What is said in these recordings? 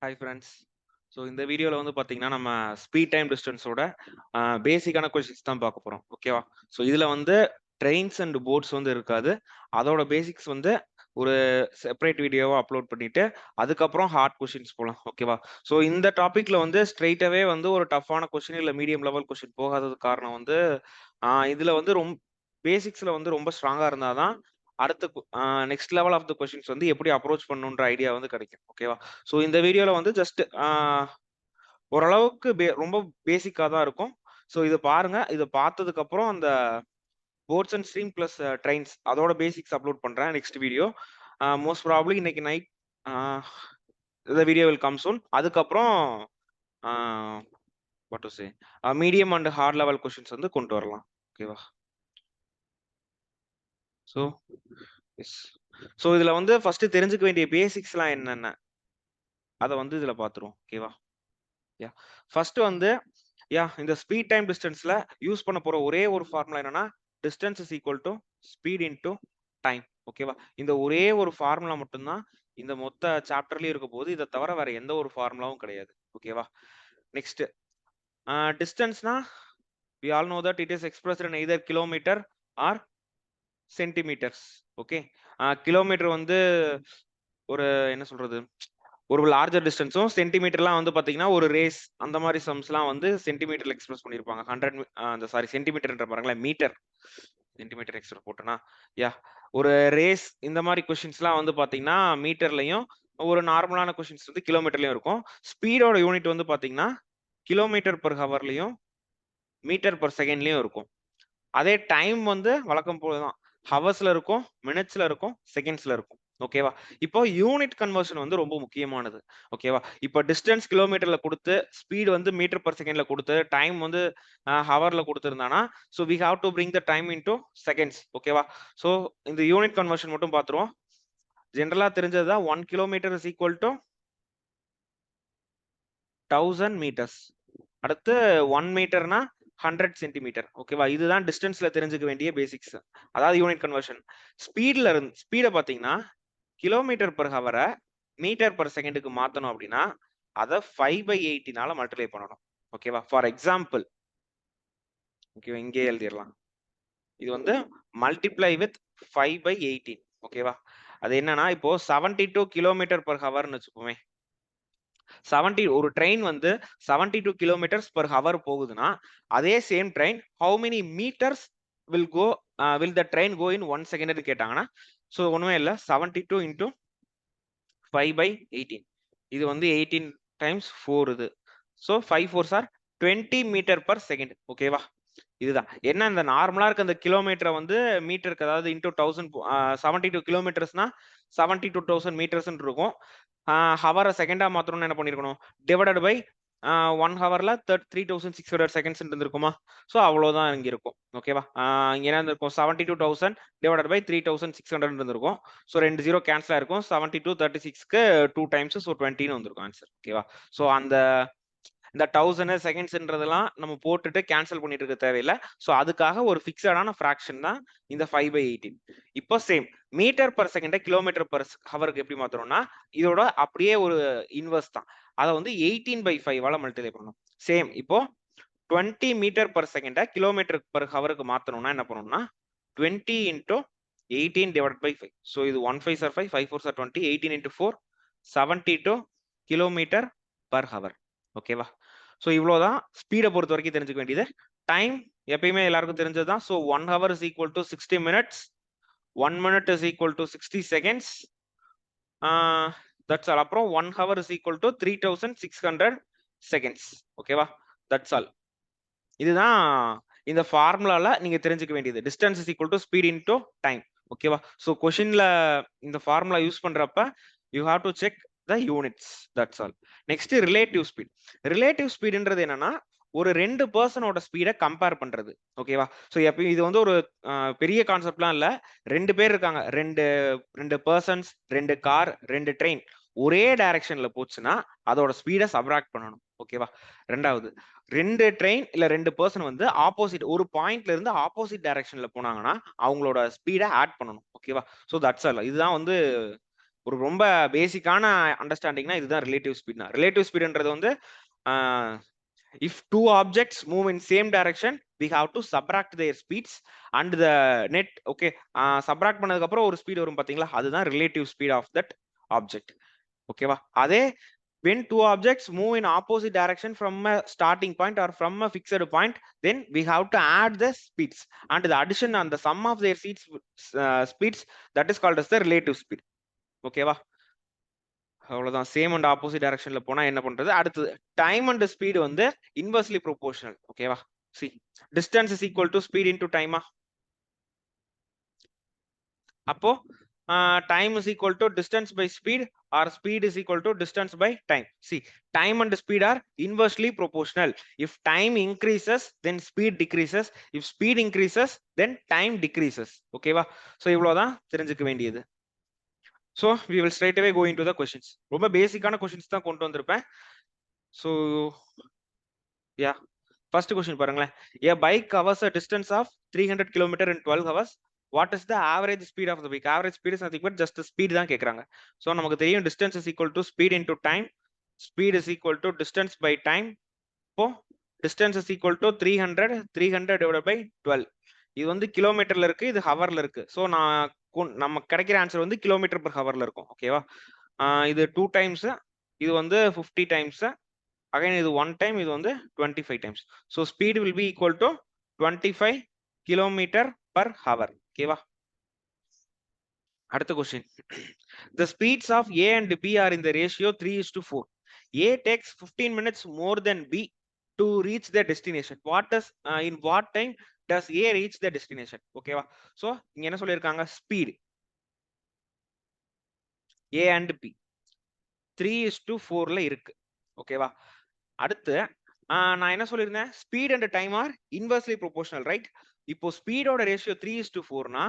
Hi friends. So இந்த வீடியோவில் வந்து பார்த்தீங்கன்னா நம்ம ஸ்பீட் டைம் டிஸ்டன்ஸோட பேசிக்கான கொஷின்ஸ் தான் பார்க்க போகிறோம். ஓகேவா? ஸோ இதில் வந்து ட்ரெயின்ஸ் அண்ட் போட்ஸ் வந்து இருக்காது. அதோட பேசிக்ஸ் வந்து ஒரு செப்பரேட் வீடியோவா அப்லோட் பண்ணிட்டு அதுக்கப்புறம் ஹார்ட் கொஷின்ஸ் போகலாம். ஓகேவா? ஸோ இந்த டாப்பிக்ல வந்து ஸ்ட்ரெயிட்டாகவே வந்து ஒரு டஃப்பான கொஷின் இல்லை மீடியம் லெவல் கொஷின் போகாதது காரணம் வந்து இதில் வந்து ரொம்ப பேசிக்ஸில் வந்து ரொம்ப ஸ்ட்ராங்காக இருந்தால் தான் அடுத்த next level of the questions வந்து எப்படி அப்ரோச் பண்ணணுன்ற ஐடியா வந்து கிடைக்கும். ஓகேவா? ஸோ இந்த வீடியோல வந்து ஜஸ்ட் ஓரளவுக்கு ரொம்ப பேசிக்கா தான் இருக்கும். ஸோ இத பாருங்க. இத பார்த்ததுக்கு அப்புறம் அந்த bots and stream plus trains அதோட பேசிக்ஸ் அப்லோட் பண்றேன் நெக்ஸ்ட் வீடியோ. மோஸ்ட் ப்ராபப்லி இன்னைக்கு night the video will come soon. அதுக்கப்புறம் what to say medium and heart level questions வந்து கொண்டு வரலாம். ஓகேவா? So S. ஸோ இதுல வந்து ஃபர்ஸ்ட் தெரிஞ்சுக்க வேண்டிய பேசிக்ஸ்லாம் என்னென்ன அத வந்து இதுல பார்த்துருவோம். ஓகேவா? யா ஃபர்ஸ்ட் வந்து இந்த ஸ்பீட் டைம் டிஸ்டன்ஸ்ல யூஸ் பண்ண போற ஒரே ஒரு ஃபார்முலா என்னன்னா distance is equal to speed into time. ஓகேவா? இந்த ஒரே ஒரு ஃபார்முலா மட்டும்தான் இந்த மொத்த சாப்டர்லயும் இருக்க போது. இதை தவிர வேற எந்த ஒரு ஃபார்முலாவும் கிடையாது. ஓகேவா? நெக்ஸ்ட் டிஸ்டன்ஸ்னா we all know that it is expressed in either kilometer or centimeters. Okay, kilometre வந்து ஒரு என்ன சொல்றது ஒரு லார்ஜர் டிஸ்டன்ஸும் சென்டிமீட்டர்லாம் வந்து பாத்தீங்கன்னா ஒரு ரேஸ் அந்த மாதிரி சம்ஸ்லாம் வந்து சென்டிமீட்டர்ல எக்ஸ்பிரஸ் பண்ணியிருப்பாங்க. 100 அந்த சாரி சென்டிமீட்டர்ன்ற பாருங்களேன், மீட்டர் சென்டிமீட்டர் எக்ஸ்பிரஸ் போட்டோன்னா ஒரு ரேஸ் இந்த மாதிரி கொஸ்டின்ஸ்லாம் வந்து பாத்தீங்கன்னா மீட்டர்லயும், ஒரு நார்மலான கொஸ்டின்ஸ் வந்து கிலோமீட்டர்லயும் இருக்கும். ஸ்பீடோட யூனிட் வந்து பாத்தீங்கன்னா கிலோமீட்டர் பர் ஹவர்லயும் மீட்டர் பர் செகண்ட்லயும் இருக்கும். அதே டைம் வந்து வழக்கம் போலதான் ஹவர்ஸ்ல இருக்கும், மினிட்ஸ்ல இருக்கும், செகண்ட்ஸ்ல இருக்கும். ஓகேவா? இப்போ யூனிட் கன்வர்ஷன் வந்து ரொம்ப முக்கியமானது. ஓகேவா? இப்போ டிஸ்டன்ஸ் கிலோமீட்டர்ல கொடுத்து ஸ்பீட் வந்து மீட்டர் பர் செகண்ட்ல கொடுத்து டைம் வந்து ஹவர்ல கொடுத்துருந்தானா so we have to bring the time into seconds. ஓகேவா? ஸோ இந்த யூனிட் கன்வர்ஷன் மட்டும் பார்த்துருவோம். ஜென்ரலா தெரிஞ்சதுதான் 1 kilometre is equal to 1000 metres. அடுத்து 1 மீட்டர்னா 100 சென்டிமீட்டர். ஓகேவா? இதுதான் டிஸ்டன்ஸ்ல தெரிஞ்சுக்க வேண்டிய பேசிக்ஸ். அதாவது யூனிட் கன்வர்ஷன். ஸ்பீடை பாத்தீங்கன்னா கிலோமீட்டர் பர் ஹவரை மீட்டர் பர் செகண்டுக்கு மாத்தணும் அப்படின்னா அதை 5/80 மல்டிப்ளை பண்ணணும். ஓகேவா? ஃபார் எக்ஸாம்பிள் ஓகேவா, இங்கே எழுதிடலாம். இது வந்து மல்டிப்ளை வித் 5/18. ஓகேவா? அது என்னன்னா இப்போ 72 கிலோமீட்டர் பர் ஹவர்னு வச்சுக்கோமே. 70 ஒரு ட்ரெயின் வந்து 72 கிலோமீட்டர்ஸ் பர் ஹவர் போகுதுன்னா அதே same train how many metres will the train go in 1 second கேட்டாங்கன்னா ஸோ ஒண்ணுமே இல்லை, 72 இன்டூ 5/18. இது வந்து 18 டைம்ஸ் 4 இது. So 5 4s are 20 metre per second. ஓகேவா? இதுதான் என்ன இந்த நார்மலா இருக்க இந்த கிலோமீட்டரை வந்து மீட்டருக்கு அதாவது இன்டூ 1000 72 கிலோமீட்டர்ஸ்னா 72,000 மீட்டர்ஸ் இருக்கும். ஹவரை செகண்டா மாத்திரம்னு என்ன பண்ணிருக்கணும், டிவைடட் பை 1 ஹவர்ல 3600 செகண்ட்ஸ் இருந்திருக்குமா? ஸோ அவ்வளவுதான் இங்க இருக்கும். ஓகேவா? இங்க என்ன இருக்கும், 72,000 டிவைடட் பை 3600 இருந்திருக்கும். ஸோ 2 0 கேன்சல் ஆயிருக்கும். 72 36க்கு 2 டைம்ஸ் ஸோ 20 வந்திருக்கும் ஆன்சர். ஓகேவா? ஸோ அந்த இந்த 1000 செகண்ட்ஸ்ன்றதெல்லாம் நம்ம போட்டுட்டு கேன்சல் பண்ணிட்டு இருக்க தேவையில்லை. ஸோ அதுக்காக ஒரு ஃபிக்ஸடான ஃபிராக்ஷன் தான் இந்த 5/18. இப்போ சேம் மீட்டர் பர் செகண்டை கிலோமீட்டர் பர் ஹவருக்கு எப்படி மாத்துறோம்னா இதோட அப்படியே ஒரு இன்வர்ஸ் தான். அதை வந்து 18/5 மல்டிப்ளை பண்ணணும். சேம் இப்போ 20 மீட்டர் பர் செகண்டை கிலோமீட்டர் பர் ஹவருக்கு மாத்தணும்னா என்ன பண்ணணும்னா 20 இன்டூ 18 டிவைட் பை 5. ஸோ இது 1 5s are 5, 5 4s are 20, 18 into 4 72 kilometre per hour. ஓகேவா? ஸோ இவ்வளோதான் ஸ்பீடை பொறுத்த வரைக்கும் தெரிஞ்சுக்க வேண்டியது. டைம் எப்பயுமே எல்லாருக்கும் தெரிஞ்சதுதான். So 1 hour is equal to 60 minutes, 1 minute is equal to 60 seconds. That's all. அப்புறம் 1 hour is equal to 3600 seconds. ஓகேவா? That's all. இதுதான் இந்த ஃபார்முலால நீங்க தெரிஞ்சுக்க வேண்டியது. Distance is equal to speed into time. ஓகேவா? ஸோ கொஸ்டின்ல இந்த ஃபார்முலா யூஸ் பண்றப்ப you have to check the units. That's all. Next relative speed. Relative ஸ்பீடுன்றது என்னன்னா ஒரு 2 பர்சனோட ஸ்பீடை கம்பேர் பண்றது. ஓகேவா? ஸோ எப்பயும் இது வந்து ஒரு பெரிய கான்செப்ட்லாம் இல்ல. 2 பேர் இருக்காங்க, ரெண்டு பர்சன்ஸ், 2 கார், 2 ட்ரெயின் ஒரே டைரக்ஷன்ல போச்சுன்னா அதோட ஸ்பீடை சப்ராக்ட் பண்ணணும். ஓகேவா? ரெண்டாவது 2 ட்ரெயின் இல்ல 2 பர்சன் வந்து ஆப்போசிட் ஒரு பாயிண்ட்ல இருந்து ஆப்போசிட் டைரக்ஷன்ல போனாங்கன்னா அவங்களோட ஸ்பீடை ஆட் பண்ணணும். ஓகேவா? So that's all. இதுதான் வந்து ஒரு ரொம்ப பேசிக்கான அண்டர்ஸ்டாண்டிங்னா இதுதான் ரிலேட்டிவ் ஸ்பீட்னா. ரிலேட்டிவ் ஸ்பீடுன்றது வந்து if two objects move in same direction we have to subtract their speeds and the net. okay, subtract பண்ணதுக்கு அப்புறம் ஒரு ஸ்பீட் வரும் பாத்தீங்களா, அதுதான் relative speed of that object. ஓகேவா? அதே when two objects move in opposite direction from a starting point or from a fixed point, then we have to add the speeds and the addition and the sum of their speeds, that is called as the relative speed. ஓகேவா? அவ்வளவுதான். Same and opposite டைரக்ஷன்ல போனா என்ன பண்றது? அடுத்தது time and speed வந்து inversely proportional. ஓகேவா? C distance is equal to speed into டைமா. அப்போ time is equal to distance by speed or speed is equal to distance by time. See, time and speed are inversely proportional. If time increases, then speed decreases. If speed increases, then time decreases. ஓகேவா? So இவ்வளவுதான் தெரிஞ்சுக்க வேண்டியது. So we will straight away go into the questions. ரொம்ப பேசிக்கான questions தான் கொண்டு வந்திருப்பேன். So yeah, first question பாருங்களேன். A bike covers a distance of 300 km in 12 hours. What is the average speed of the bike? Average speed is nothing but just the speed தான் கேக்குறாங்க. So நமக்கு தெரியும் distance is equal to speed into time. Speed is equal to distance by time. இப்போ distance is equal to 300 divided by 12. இது வந்து கிலோமீட்டர்ல இருக்கு, இது ஹவர்ல இருக்கு. ஸோ நம்ம கிடைக்கிற ஆன்சர் வந்து கிலோமீட்டர் per ஹவர்ல இருக்கும். ஓகேவா? இது 2 டைம்ஸ், இது வந்து 50 டைம்ஸ். again இது 1 டைம், இது வந்து 25 times. So speed will be equal to 25 kilometre per hour. ஓகேவா? அடுத்த question. The speeds of A and B are in the ratio 3:4. A takes 15 minutes more than B to reach their destination. In what time does A reach the destination? ஓகேவா? So இங்க என்ன சொல்லியிருக்காங்க? Speed A and B 3:4ல இருக்கு. ஓகேவா? அடுத்து நான் என்ன சொல்லியிருந்தேன்? ஸ்பீட் and time are inversely proportional, right? இப்போ ஸ்பீடோட ரேஷியோ 3:4னா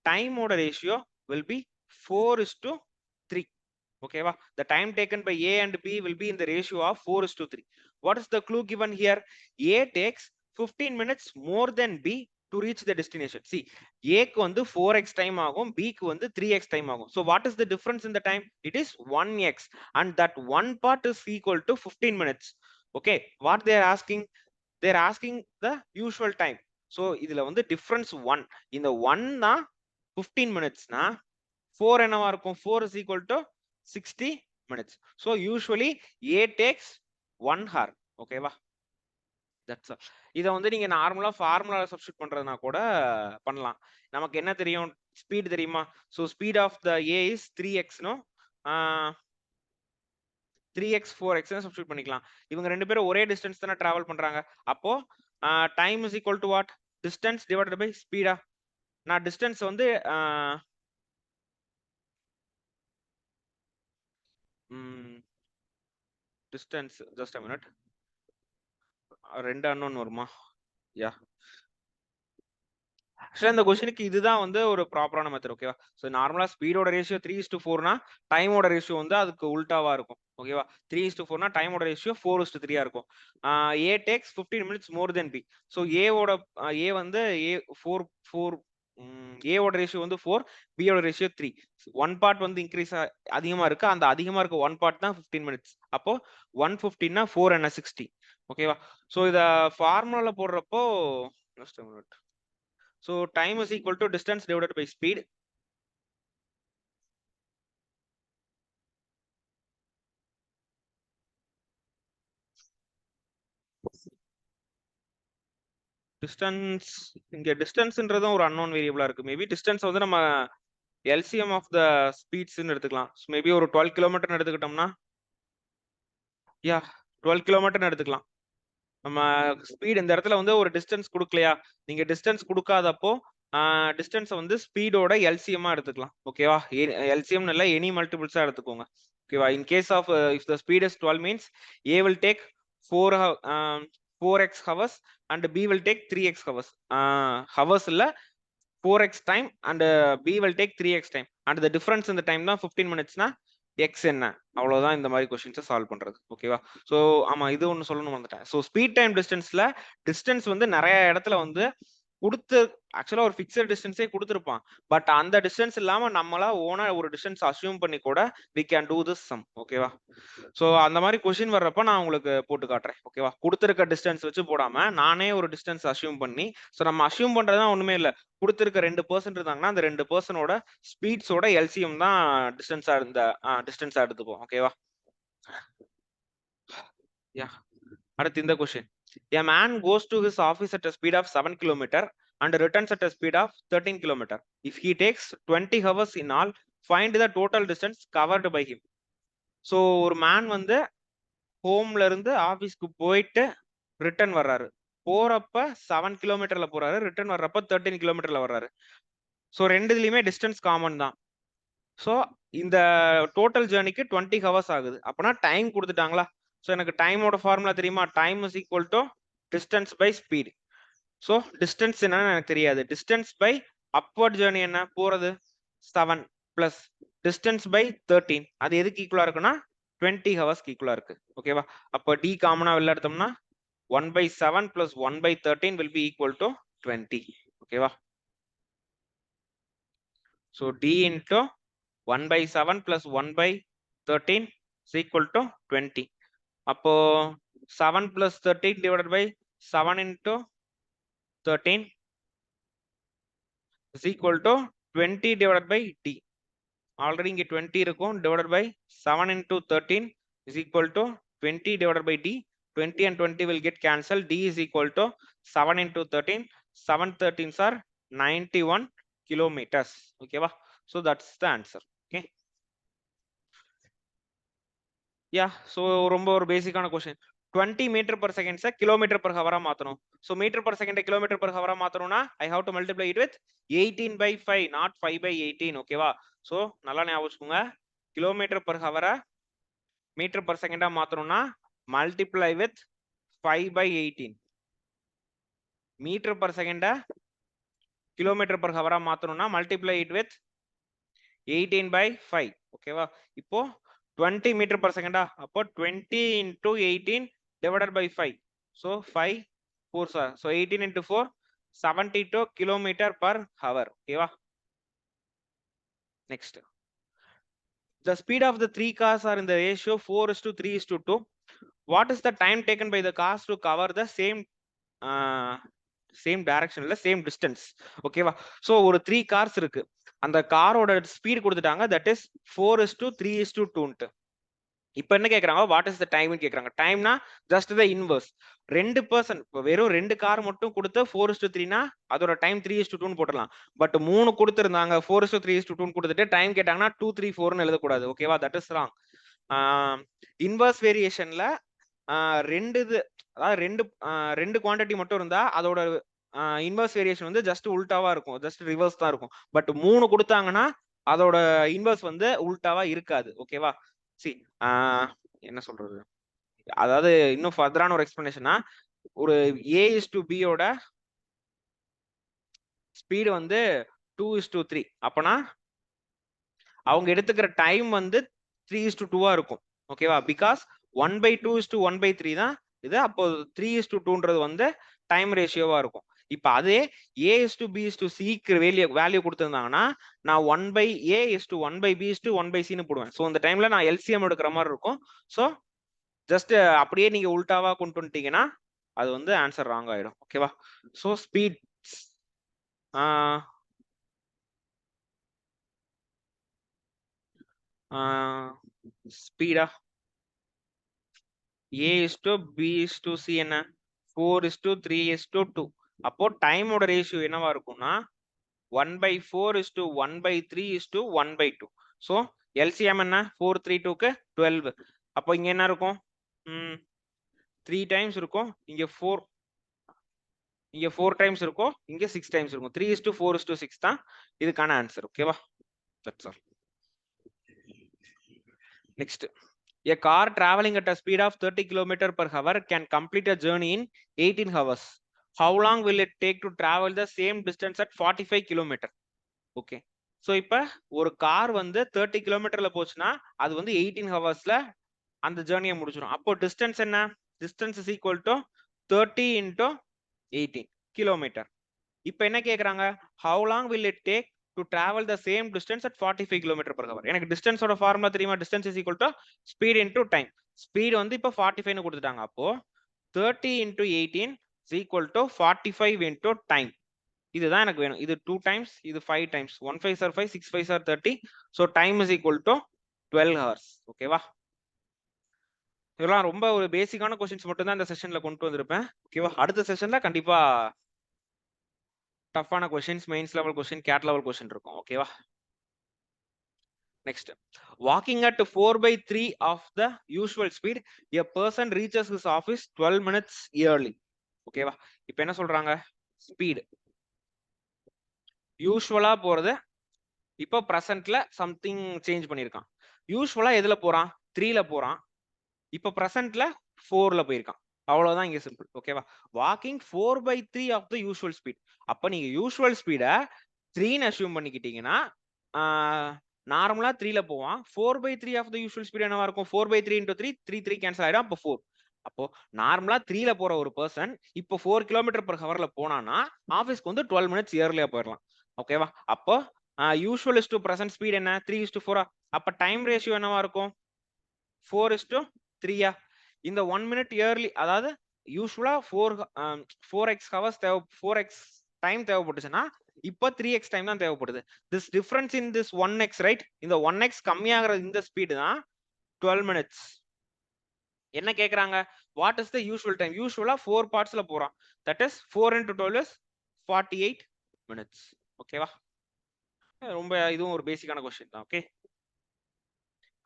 டைமோட ரேஷியோ will be 4:3. ஓகேவா? the time taken by A and B will be in the ratio of 4:3. what is the clue given here? A takes 15 minutes more than B to reach the destination. see, A க்கு வந்து 4x time ஆகும், B க்கு வந்து 3x time ஆகும். so what is the difference in the time? it is 1x and that one part is equal to 15 minutes. okay, what they are asking? they are asking the usual time. so இதுல வந்து difference 1. இந்த 1 தான் 15 minutes னா 4 என்னவா இருக்கும்? 4 is equal to 60 minutes. so usually A takes 1 hour. ஓகேவா? that's all. இத வந்து நீங்க நார்மலா ஃபார்முலா சப்ஸ்டிட்யூட் பண்றதுனா கூட பண்ணலாம். நமக்கு என்ன தெரியும்? ஸ்பீட் தெரியுமா? so speed of the A is 3x. no 3x 4x substitute பண்ணிக்கலாம். இவங்க ரெண்டு பேரும் ஒரே டிஸ்டன்ஸ் தான டிராவல் பண்றாங்க. அப்போ time is equal to what? Distance divided by ஸ்பீடா? நான் டிஸ்டன்ஸ் வந்து டிஸ்டன்ஸ் ஜஸ்ட் a minute. ரெண்டு அன்னோன் வருமா? யா, ஆக்சுவலா இந்த கொஸ்டினுக்கு இதுதான் வந்து ஒரு ப்ராப்பரான மெத்தட். ஓகேவா? ஸோ நார்மலா ஸ்பீடோட ரேஷியோ 3:4னா டைமோட ரேஷியோ வந்து அதுக்கு உல்டாவா இருக்கும். ஓகேவா? 3:4னா டைமோட ரேஷியோ 4:3 இருக்கும். A takes 15 minutes more than B. So A வந்து A ஓட ரேஷியோ வந்து 4, B ஓட ரேஷியோ 3. ஒன் பார்ட் வந்து இன்க்ரீஸ் அதிகமா இருக்கு, அந்த அதிகமா இருக்க ஒன் பார்ட் தான் 15 மினிட்ஸ். அப்போ 115னா 4 என்ன 60. ஓகேவா? ஸோ இத ஃபார்முலால போடுறப்போ just a minute. so time is equal to distance divided by speed. distance, இங்க டிஸ்டன்ஸ்ன்றதும் ஒரு unknown வேரியபிளா இருக்கு. மேபி டிஸ்டன்ஸ் வந்து நம்ம LCM of the speeds ன்னு எடுத்துக்கலாம். மேபி ஒரு 12 கிலோமீட்டர் எடுத்துக்கிட்டோம்னா, யா 12 கிலோமீட்டர் எடுத்துக்கலாம். நம்ம ஸ்பீட் இந்த இடத்துல வந்து ஒரு டிஸ்டன்ஸ் கொடுக்கலையா, நீங்க டிஸ்டன்ஸ் கொடுக்காதப்போ டிஸ்டன்ஸ் வந்து ஸ்பீடோட எல்சிஎம்மா எடுத்துக்கலாம். ஓகேவா? எல்சிஎம் இல்ல எனி மல்டிபிள்ஸா எடுத்துக்கோங்க. ஓகேவா? In case of if the speed is 12 means A will take 4x hours and B will take 3x hours. Hours இல்ல 4x time and B will take 3x time and the difference in the time தான் 15 minutesனா x என்ன? அவ்வளவுதான் இந்த மாதிரி questions solve பண்றது. ஓகேவா? So ஆமா, இது ஒன்னு சொல்லணும் வந்துட்டேன். சோ ஸ்பீட் டைம் டிஸ்டன்ஸ்ல டிஸ்டன்ஸ் வந்து நிறைய இடத்துல வந்து குடுத்து ஆக்சுவலா ஒரு ஃபிக்ஸட் டிஸ்டன்ஸே குடுத்திருப்பான். பட் அந்த டிஸ்டன்ஸ் இல்லாம நம்மளா ஓனா ஒரு டிஸ்டன்ஸ் அஸ்யூம் பண்ணி கூட we can do this sum. ஓகேவா? சோ அந்த மாதிரி கொஸ்டின் வர்றப்ப நான் உங்களுக்கு போட்டு காட்டுறேன். ஓகேவா? குடுத்திருக்க டிஸ்டன்ஸ் வச்சு போடாம நானே ஒரு டிஸ்டன்ஸ் அஸ்யூம் பண்ணி நம்ம அஸ்யூம் பண்றதுதான் ஒண்ணுமே இல்ல. குடுத்திருக்க 2 பெர்சன் இருந்தாங்கன்னா அந்த 2 பெர்சனோட ஸ்பீட்ஸோட எல்சிஎம் தான் டிஸ்டன்ஸா டிஸ்டன்ஸா எடுத்துப்போம். ஓகேவா? யா அடுத்து இந்த question. A man goes to his office at a speed of 7 km and returns at a speed of 13 km. If he takes 20 hours in all, find the total distance covered by him. So ஒரு man வந்து ஹோம்ல இருந்து ஆபீஸ்க்கு போயிட்டு return வர்றாரு. போறப்ப 7 கிலோமீட்டர்ல போறாரு, ரிட்டர்ன் வர்றப்ப 13 கிலோமீட்டர்ல வர்றாரு. சோ ரெண்டுலயுமே டிஸ்டன்ஸ் காமன் தான். சோ இந்த டோட்டல் ஜர்னிக்கு 20 ஹவர்ஸ் ஆகுது. அப்பனா டைம் கொடுத்துட்டாங்களா? சோ எனக்கு டைமோட ஃபார்முலா தெரியுமா? Time is equal to distance by speed. So distance என்னன்னு எனக்கு தெரியாது. டிஸ்டன்ஸ் பை அப்வர்ட் ஜர்னி என்ன போறது 7 பிளஸ் டிஸ்டன்ஸ் பை 13. அது எதுக்கு ஈக்குவலா இருக்குன்னா 20 ஹவர்ஸ்க்கு ஈக்குவலா இருக்கு. ஓகேவா? அப்ப டி காமனா வெளில எடுத்தோம்னா 1/7 plus 1/13 will be equal to 20. ஓகேவா? So d into 1/7 plus 1/13 is equal to 20. அப்போ 7 plus 13 divided by 7 into 13 is equal to 20 divided by d. Already இங்க 20 இருக்கும் divided by 7 into 13 is equal to 20 divided by d. 20 and 20 will get cancelled. D is equal to 7 into 13. 7 13s are 91 kilometers. Okay, so that's the answer. Okay. Yeah, so ரொம்ப ஒரு பேசிக்கான question. 20 metre per second kilometre per hour மாத்தணும். So metre per second kilometre per hour மாத்தணும்னா I have to multiply it with 18/5, not 5/18. ஓகேவா? So நல்லா ஞாபகம் வச்சுக்கோங்க. Kilometre per hour metre per second மாத்தணும்னா multiply with 5/18. Metre per second kilometre per hour மாத்தணும்னா multiply it with 18/5. ஓகேவா? இப்போ 20 metre per second அப்போ 20 into 18 divided by 5. So 5 4 sir. So 18 into 4 72 kilometer per hour. ஓகேவா? Next. The speed of the three cars are in the ratio 4:3:2. What is the time taken by the cars to cover the same direction இல்ல same distance? ஓகேவா? So ஒரு 3 cars இருக்கு. அந்த காரோட speed கொடுத்துட்டாங்க, that is 4:3:2. இப்ப என்ன கேக்குறாங்க, வாட் இஸ் த டைம் கேக்குறாங்க. டைம்னா ஜஸ்ட் த இன்வர்ஸ். 2 பர்சன் வெறும் 2 கார் மட்டும் கொடுத்து 4:3னா அதோட டைம் 3:2 போடலாம். பட் 3 கொடுத்திருந்தாங்க 4:3:2 கொடுத்துட்டு டைம் கேட்டாங்கன்னா 2:3:4ன்னு எழுதக்கூடாது. ஓகேவா? That is wrong. இன்வர்ஸ் வேரியேஷன்ல ரெண்டு இது அதாவது ரெண்டு குவாண்டிட்டி மட்டும் இருந்தா அதோட இன்வர்ஸ் வேரியேஷன் வந்து ஜஸ்ட் உல்டாவா இருக்கும், ஜஸ்ட் ரிவர்ஸ் தான் இருக்கும். பட் 3 கொடுத்தாங்கன்னா அதோட இன்வர்ஸ் வந்து உல்டாவா இருக்காது. ஓகேவா? சி என்ன சொல்றது, அதாவது இன்னும் ஃபர்தரான ஒரு எக்ஸ்பிளனேஷனா, ஒரு A/B யோட ஸ்பீடு வந்து 2:3. அப்பனா அவங்க எடுத்துக்கிற டைம் வந்து 3:2 இருக்கும். ஓகேவா? பிகாஸ் 1/2:1/3 தான் இது. அப்போ 3:2ன்றது வந்து டைம் ரேஷியோவா இருக்கும். இப்ப அதே A/B/Cக்கு வேல்யூ கொடுத்திருந்தாங்கன்னா நான் 1/A/1/B/1/Cன்னு போடுவேன். ஸோ இந்த டைம்ல நான் எல்சிஎம் எடுக்கிற மாதிரி இருக்கும். ஸோ ஜஸ்ட் அப்படியே நீங்க உல்டாவா கொண்டு வந்துட்டீங்கன்னா அது வந்து ஆன்சர் ராங் ஆயிடும். ஓகேவா? ஸோ ஸ்பீட் ஸ்பீடா A/B/C என்ன 4:3:2. அப்போ டைமோட ரேஷியோ என்னவா இருக்கும்னா 1/4:1/3:1/2. ஸோ எல்சிஎம் என்ன 4/3:2க்கு 12. அப்போ இங்க என்ன இருக்கும் 3 டைம்ஸ் இருக்கும். இங்க 4 டைம்ஸ் இருக்கும். இங்க 6 டைம்ஸ் இருக்கும். 3:4:6 தான் இதுக்கான ஆன்சர். ஓகேவா? That's all. Next. A car traveling at a speed of 30 km per hour can complete a journey in 18 hours. How long will it take to travel the same distance at 45 km? Okay. So இப்ப ஒரு car வந்து 30 கிலோமீட்டர்ல போச்சுன்னா அது வந்து 18 ஹவர்ஸ்ல அந்த ஜேர்னியை முடிச்சிடும். அப்போ டிஸ்டன்ஸ் என்ன? Distance is equal to 30 into 18 kilometre. இப்போ என்ன கேக்குறாங்க, how long will it take to travel the same distance at 45 km per hour? எனக்கு டிஸ்டன்ஸோட ஃபார்முலா தெரியுமா? distance is equal to speed into time. speed வந்து இப்போ 45 னு கொடுத்துட்டாங்க. அப்போ 30 into 18 is equal to 45 into time. இதுதான் எனக்கு வேணும். இது 2 times, இது 5 times. 1 5 are 5, 6 5 are 30. So time is equal to 12 hours. ஓகேவா? இதெல்லாம் ரொம்ப ஒரு பேசிக்கான கொஸ்டின்ஸ் மட்டும் தான் இந்த செஷன்ல கொண்டு வந்திருப்பேன். ஓகேவா? அடுத்த செஷன்ல கண்டிப்பா டஃப்பான questions, mains level question, CAT level question இருக்கும். ஓகேவா? Next, walking at 4/3 of the usual speed, a person reaches his office 12 minutes early. ஓகேவா? இப்போ என்ன சொல்றாங்க, ஸ்பீட் யூசுவலா போறது இப்போ பிரசன்ட்ல சம்திங் சேஞ்ச் பண்ணிருக்கான். யூசுவலா எதுல போறான், 3ல போறான். இப்போ பிரசன்ட்ல 4ல போயிருக்கான். அவ்வளவுதான் இங்க சிம்பிள். ஓகேவா? Walking 4/3 of the usual speed. அப்ப நீங்க யூசுவல் ஸ்பீட 3ன்னு அஸ்யூம் பண்ணிக்கிட்டீங்கன்னா நார்மலா 3ல போவான். 4/3 ஆஃப் த யூசுவல் ஸ்பீட் என்னவா இருக்கும்? 4/3 into 3, 3 கேன்சல் ஆயிடும். அப்போ 4. அப்போ நார்மலா 3ல போற ஒரு பர்சன் இப்போ 4 km/h போனானா ஆபீஸ்க்கு வந்து 12 minutes இயர்லியா போயிடலாம். ஓகேவா? அப்போ usual is to present speed என்ன? 3:4. அப்ப டைம் ரேஷியோ என்னவா இருக்கும்? 4:3. இந்த 1 minute இயர்லி, அதாவது யூசுவலா 4x ஹவர்ஸ் 4x டைம் தேவைப்பட்டுச்சுன்னா இப்போ 3x டைம் தான் தேவைப்படுது. This difference in this 1x, right? இந்த 1x கம்மியாகிற இந்த ஸ்பீடு தான் 12 minutes. என்ன கேக்குறாங்க, what is the usual time? யூசுவலா 4 பார்ட்ஸ்ல போறான். That is 4 into 12 is 48 minutes. ஓகேவா? ரொம்ப இதுவும் ஒரு பேசிக்கான கொஸ்டின் தான். ஓகே,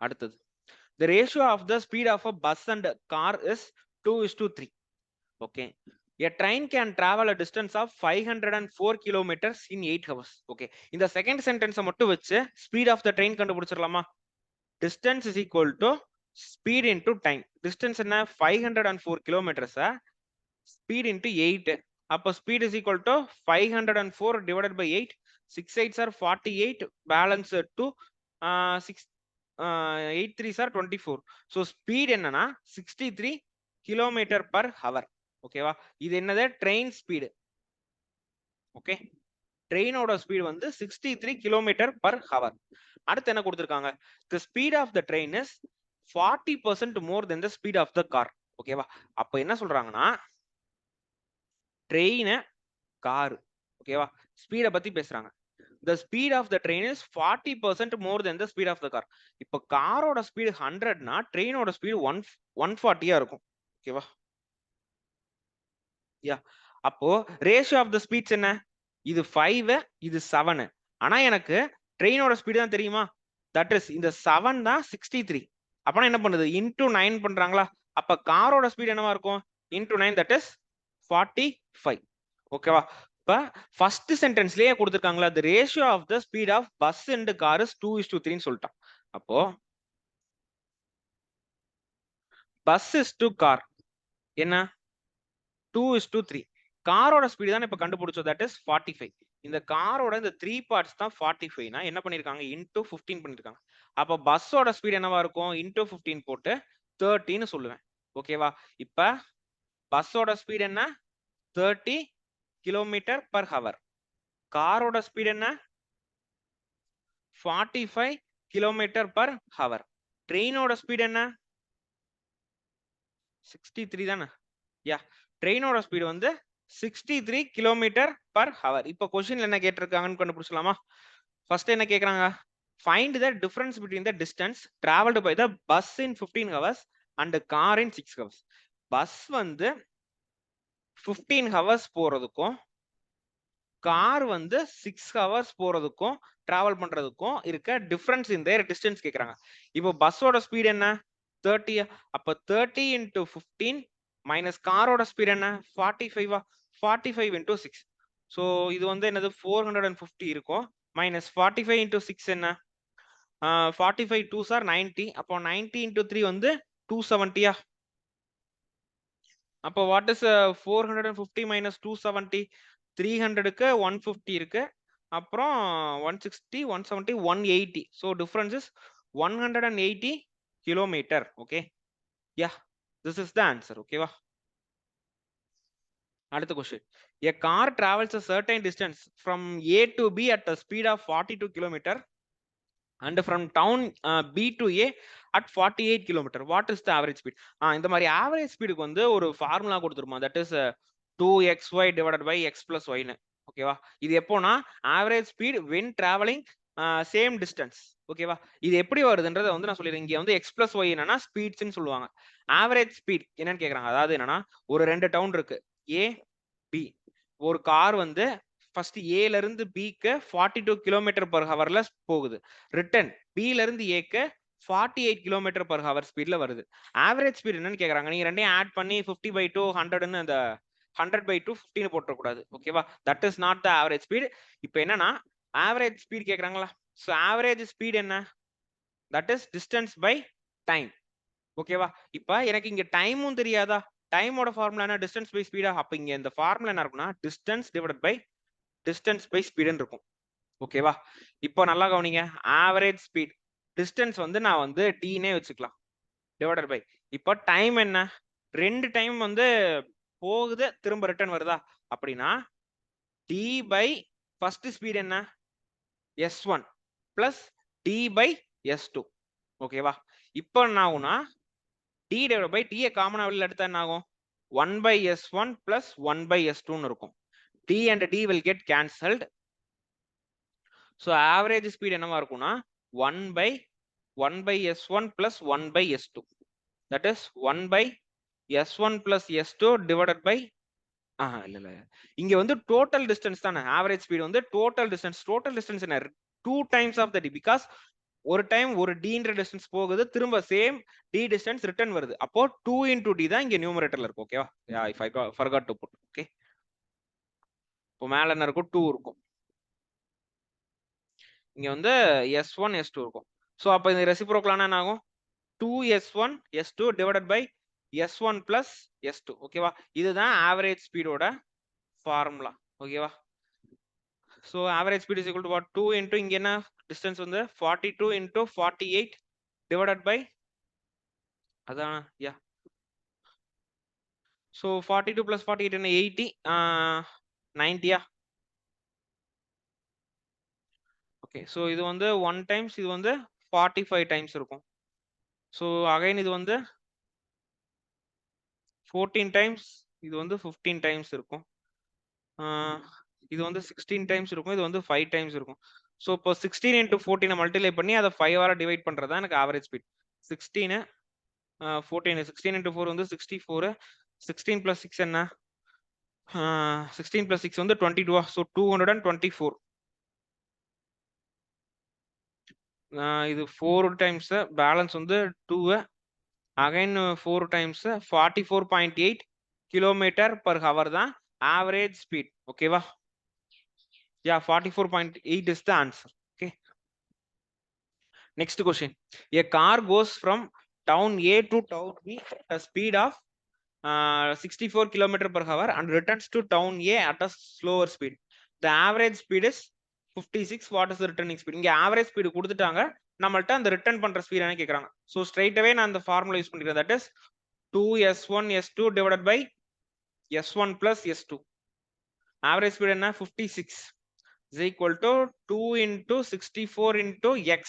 அடுத்தது, the ratio of the speed of a bus and a car is 2:3. okay, a train can travel a distance of 504 kilometers in 8 hours. okay, இந்த second sentence மட்டும் வச்சு ஸ்பீட் ஆஃப் த ட்ரெயின் கண்டுபிடிச்சிடலாமா? distance is equal to speed into time. distance என்ன? 504 kilometers, speed into 8. அப்ப speed is equal to 504 divided by 8. 6 8s are 48, balance 2, 6 8 3s are 24. so speed என்னன்னா 63 km/h. ஓகேவா? இது என்னது? Train speed. Okay, ட்ரெயினோட speed வந்து 63 km/h. அடுத்து என்ன கொடுத்திருக்காங்க, the speed of the train is 40% more than the speed of the car. ஓகேவா? அப்ப என்ன சொல்றாங்கன்னா, ட்ரெயின், கார், ஓகேவா, ஸ்பீட பத்தி பேசுறாங்க. the speed of the train is 40% more than the speed of the car. இப்போ காரோட ஸ்பீடு 100னா ட்ரெயினோட ஸ்பீடு 140 இருக்கும். ஓகேவா? யா, அப்போ ரேஷியோ ஆஃப் த ஸ்பீட்ஸ் என்ன? இது 5, இது 7. ஆனா எனக்கு ட்ரெயினோட ஸ்பீடு தான் தெரியுமா? தட் இஸ் இந்த 7 தான் 63. அப்பனா என்ன பண்ணுது? இன்டு 9 பண்றாங்களா? அப்ப காரோட ஸ்பீடு என்னவா இருக்கும்? Into 9, that is 45. ஓகேவா? இப்ப first சென்டென்ஸ்லயே கொடுத்திருக்காங்களா, the ratio of the speed of bus and car is 2:3 சொல்லிட்டான். அப்போ bus is to car என்ன? 2:3. காரோட ஸ்பீடு தான் இப்ப கண்டுபிடிச்சோம், தட் இஸ் 45. இந்த காரோட இந்த 3 பார்ட்ஸ் தான் 45னா என்ன பண்ணிருக்காங்க? இன்டு 15 பண்ணிருக்காங்க. அப்ப பஸ்ஸோட ஸ்பீடு என்னவா இருக்கும்? இன்டு 15 போட்டு 30ன்னு சொல்லுவேன். ஓகேவா? இப்ப பஸ்ஸோட ஸ்பீடு என்ன? 30 km/h. காரோட ஸ்பீடு என்ன? 45 km/h. ட்ரெயினோட ஸ்பீடு என்ன? 63 தானே? யா, ட்ரெயினோட ஸ்பீடு வந்து 63 km/h. இப்போ கொஸ்டின்ல என்ன கேட்டிருக்காங்கன்னு கண்டுபிடிச்சலாமா? ஃபர்ஸ்ட் என்ன கேக்குறாங்க, find the difference between the distance traveled by the bus in 15 hours and the car in 6 hours. Bus வந்து 15 hours போறதுக்கும் கார் வந்து 6 hours போறதுக்கும் டிராவல் பண்றதுக்கும் இருக்க டிஃபரன்ஸ் இன் தேர் டிஸ்டன்ஸ் கேக்குறாங்க. இப்போ பஸ்ஸோட ஸ்பீடு என்ன? 30. அப்ப 30 into 15 மைனஸ் காரோட ஸ்பீடு என்ன? 45. 45 into 6. ஸோ இது வந்து என்னது? 450 இருக்கும். மைனஸ் 45 into 6 என்ன? 45 2s are 90. அப்போ 90 into 3 வந்து 270. அப்போ வாட் இஸ் 450 minus 270? 300க்கு 150 இருக்கு, அப்புறம் 160, 170, 180. So difference is 180 kilometre. Okay, yeah, this is the answer. ஓகேவா? அடுத்த question, A car travels a certain distance from A to B at a speed of 42 km and from town B to A at 48 km. What is the average speed? இந்த மாதிரி average speedக்கு வந்து ஒரு formula கொடுத்துருமா, that is 2xy divided by x plus y னு. ஓகேவா? இது எப்போனா average speed when traveling same distance. ஓகேவா? இது எப்படி வருதுன்றதை வந்து நான் சொல்லிடுறேன். இங்க வந்து x plus y என்னன்னா ஸ்பீட்ஸ்னு சொல்லுவாங்க. average speed என்னன்னு கேக்குறாங்க. அதாவது என்னன்னா ஒரு ரெண்டு டவுன் இருக்கு, A B. ஒரு கார் வந்து ஃபர்ஸ்ட் ஏல இருந்து பிக்கு 42 கிலோமீட்டர் பர் ஹவர்ல போகுது. ரிட்டர்ன் பில இருந்து ஏக்கு 48 கிலோமீட்டர் பர் ஹவர் ஸ்பீட்ல வருது. ஆவரேஜ் ஸ்பீட் என்னன்னு கேக்குறாங்க. நீங்க ரெண்டையும் ஆட் பண்ணி 50/2 100ன்னு அந்த 100/2 15 போட்டுற கூடாது. ஓகேவா? That is not the average speed. இப்போ என்னன்னா ஆவரேஜ் ஸ்பீட் கேக்குறாங்களா? சோ ஆவரேஜ் ஸ்பீட் என்ன? That is distance by time. ஓகேவா? இப்போ எனக்கு இங்க டைமும் தெரியாதா? டைமோட ஃபார்முலா என்ன? டிஸ்டன்ஸ் பை ஸ்பீடா. அப்ப இங்க இந்த ஃபார்முலா என்ன இருக்கும்னா distance divided by distance by ஸ்பீடுன்னு இருக்கும். ஓகேவா? இப்போ நல்லா கவனிங்க. ஆவரேஜ் ஸ்பீட் டிஸ்டன்ஸ் வந்து நான் வந்து டீனே வச்சுக்கலாம், டிவைடட் பை இப்போ டைம் என்ன? ரெண்டு டைம் வந்து போகுது திரும்ப ரிட்டர்ன் வருதா? அப்படின்னா டி பை ஃபர்ஸ்ட் ஸ்பீட் என்ன? s1 plus D by s2. ஓகேவா? இப்போ என்ன ஆகும்னா டி டிவைட் பை டி காமனா வெளியில எடுத்தா என்ன ஆகும்? 1/s1 plus 1/s2 இருக்கும். d and d will get cancelled. So average speed என்னவா இருக்கும்னா 1/s1 plus 1/s2. That is 1/s1 plus s2 divided by இல்ல இங்க வந்து டோட்டல் டிஸ்டன்ஸ் தானே. ஆவரேஜ் ஸ்பீட் வந்து டோட்டல் டிஸ்டன்ஸ் என்ன? 2 times of the d. Because ஒரு டைம் ஒரு dன்ற டிஸ்டன்ஸ் போகுது, திரும்ப சேம் d டிஸ்டன்ஸ் ரிட்டர்ன் வருது. அப்போ 2 into d தான் இங்க நியூமரேட்டர்ல இருக்கும். ஓகேவா? if I forgot to put. Okay, இப்போ மேல என்ன இருக்கும்? 2 இருக்கும். இங்க வந்து s1 s2 இருக்கும். சோ அப்ப இந்த ரெசிப்ரோக்கலான என்ன ஆகும்? 2s1 s2 divided by s1 plus s2. ஓகேவா? இதுதான் ஆவரேஜ் ஸ்பீடோட ஃபார்முலா. ஓகேவா? So average speed is equal to what? 2 into இங்க என்ன டிஸ்டன்ஸ் வந்து 42 into 48 divided by அதான் யா. சோ 42 plus 48 என்ன? 80 90. ஓகே, சோ இது வந்து 1 டைம்ஸ், இது வந்து 45 டைம்ஸ் இருக்கும். சோ அகைன் இது வந்து 14 டைம்ஸ், இது வந்து 15 டைம்ஸ் இருக்கும். இது வந்து 16 டைம்ஸ் இருக்கும், இது வந்து 5 டைம்ஸ் இருக்கும். ஸோ இப்போ 16 into 14 மல்டிப்ளை பண்ணி அதை 5 ஆர டிவைட் பண்றது தான் எனக்கு ஆவரேஜ் ஸ்பீட். 16 14 16 into 4 வந்து 64. 16 plus 6 என்ன? 16 plus 6 வந்து 22. ஸோ 224. இது 4 டைம்ஸ், பேலன்ஸ் வந்து 2. Again 4 times 44.8 kilometre per hour தான் ஆவரேஜ் ஸ்பீட். ஓகேவா? Yeah, 44.8 is the answer. Okay. Next question. A car goes from town A to town B at a speed of 64 km per hour and returns to town A at a slower speed. The average speed is 56. What is the returning speed? இங்க average speed கொடுத்துட்டாங்க, நம்மள்ட்ட அந்த return பண்ற speed என்ன கேக்குறாங்க. So straight away நான் அந்த formula use பண்ணிக்கிறேன். That is 2s1 s2 divided by s1 plus s2. average speed என்ன? 56 is equal to 2 into 64 into x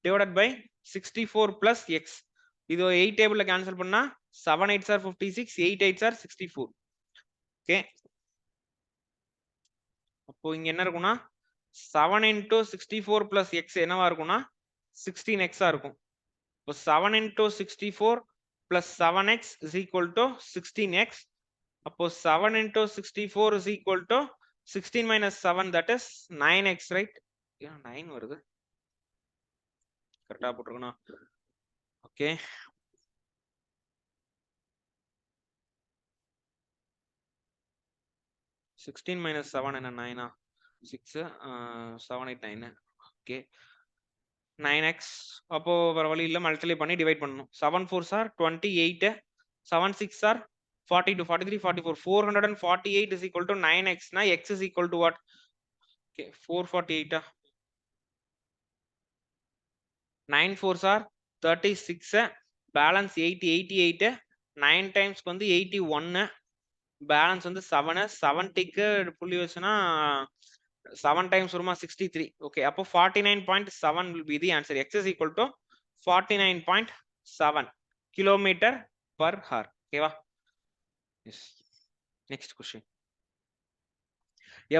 divided by 64 plus x. இது 8 டேபிள்ல கேன்சல் பண்ணா 7 8s are 56, 8 8s are 64. Okay, அப்போ இங்க என்ன இருக்கும்னா 7 into 64 plus x என்னவா இருக்கும்னா 16x ஆ இருக்கும். இப்போ 7 into 64 plus 7x is equal to 16x. அப்போ 7 into 64 is equal to 16 minus 7, that is 9x, right? 9 வருது, கரெக்டா போட்டுருக்கணும். ஓகே, சிக்ஸ்டீன் மைனஸ் 7 என்ன? 9 6 7 8 9. Okay, 9x. அப்போ வேற வழி இல்ல, மல்டிப்ளை பண்ணி டிவைட் பண்ணணும். 7 4s are 28, 7 6s are 42, 43 44. 448 is equal to 9x na x is equal to what? Okay, 448. 9 4s are 36, balance 80 88. 9 times வந்து 81, பேலன்ஸ் வந்து 7 70க்கு புள்ளி வச்சுனா 7 டைம்ஸ் வருமா 63. ஓகே, அப்போ 49.7 will be the answer. X is equal to 49.7 kilometer per hour. ஓகேவா? Yes. Next question.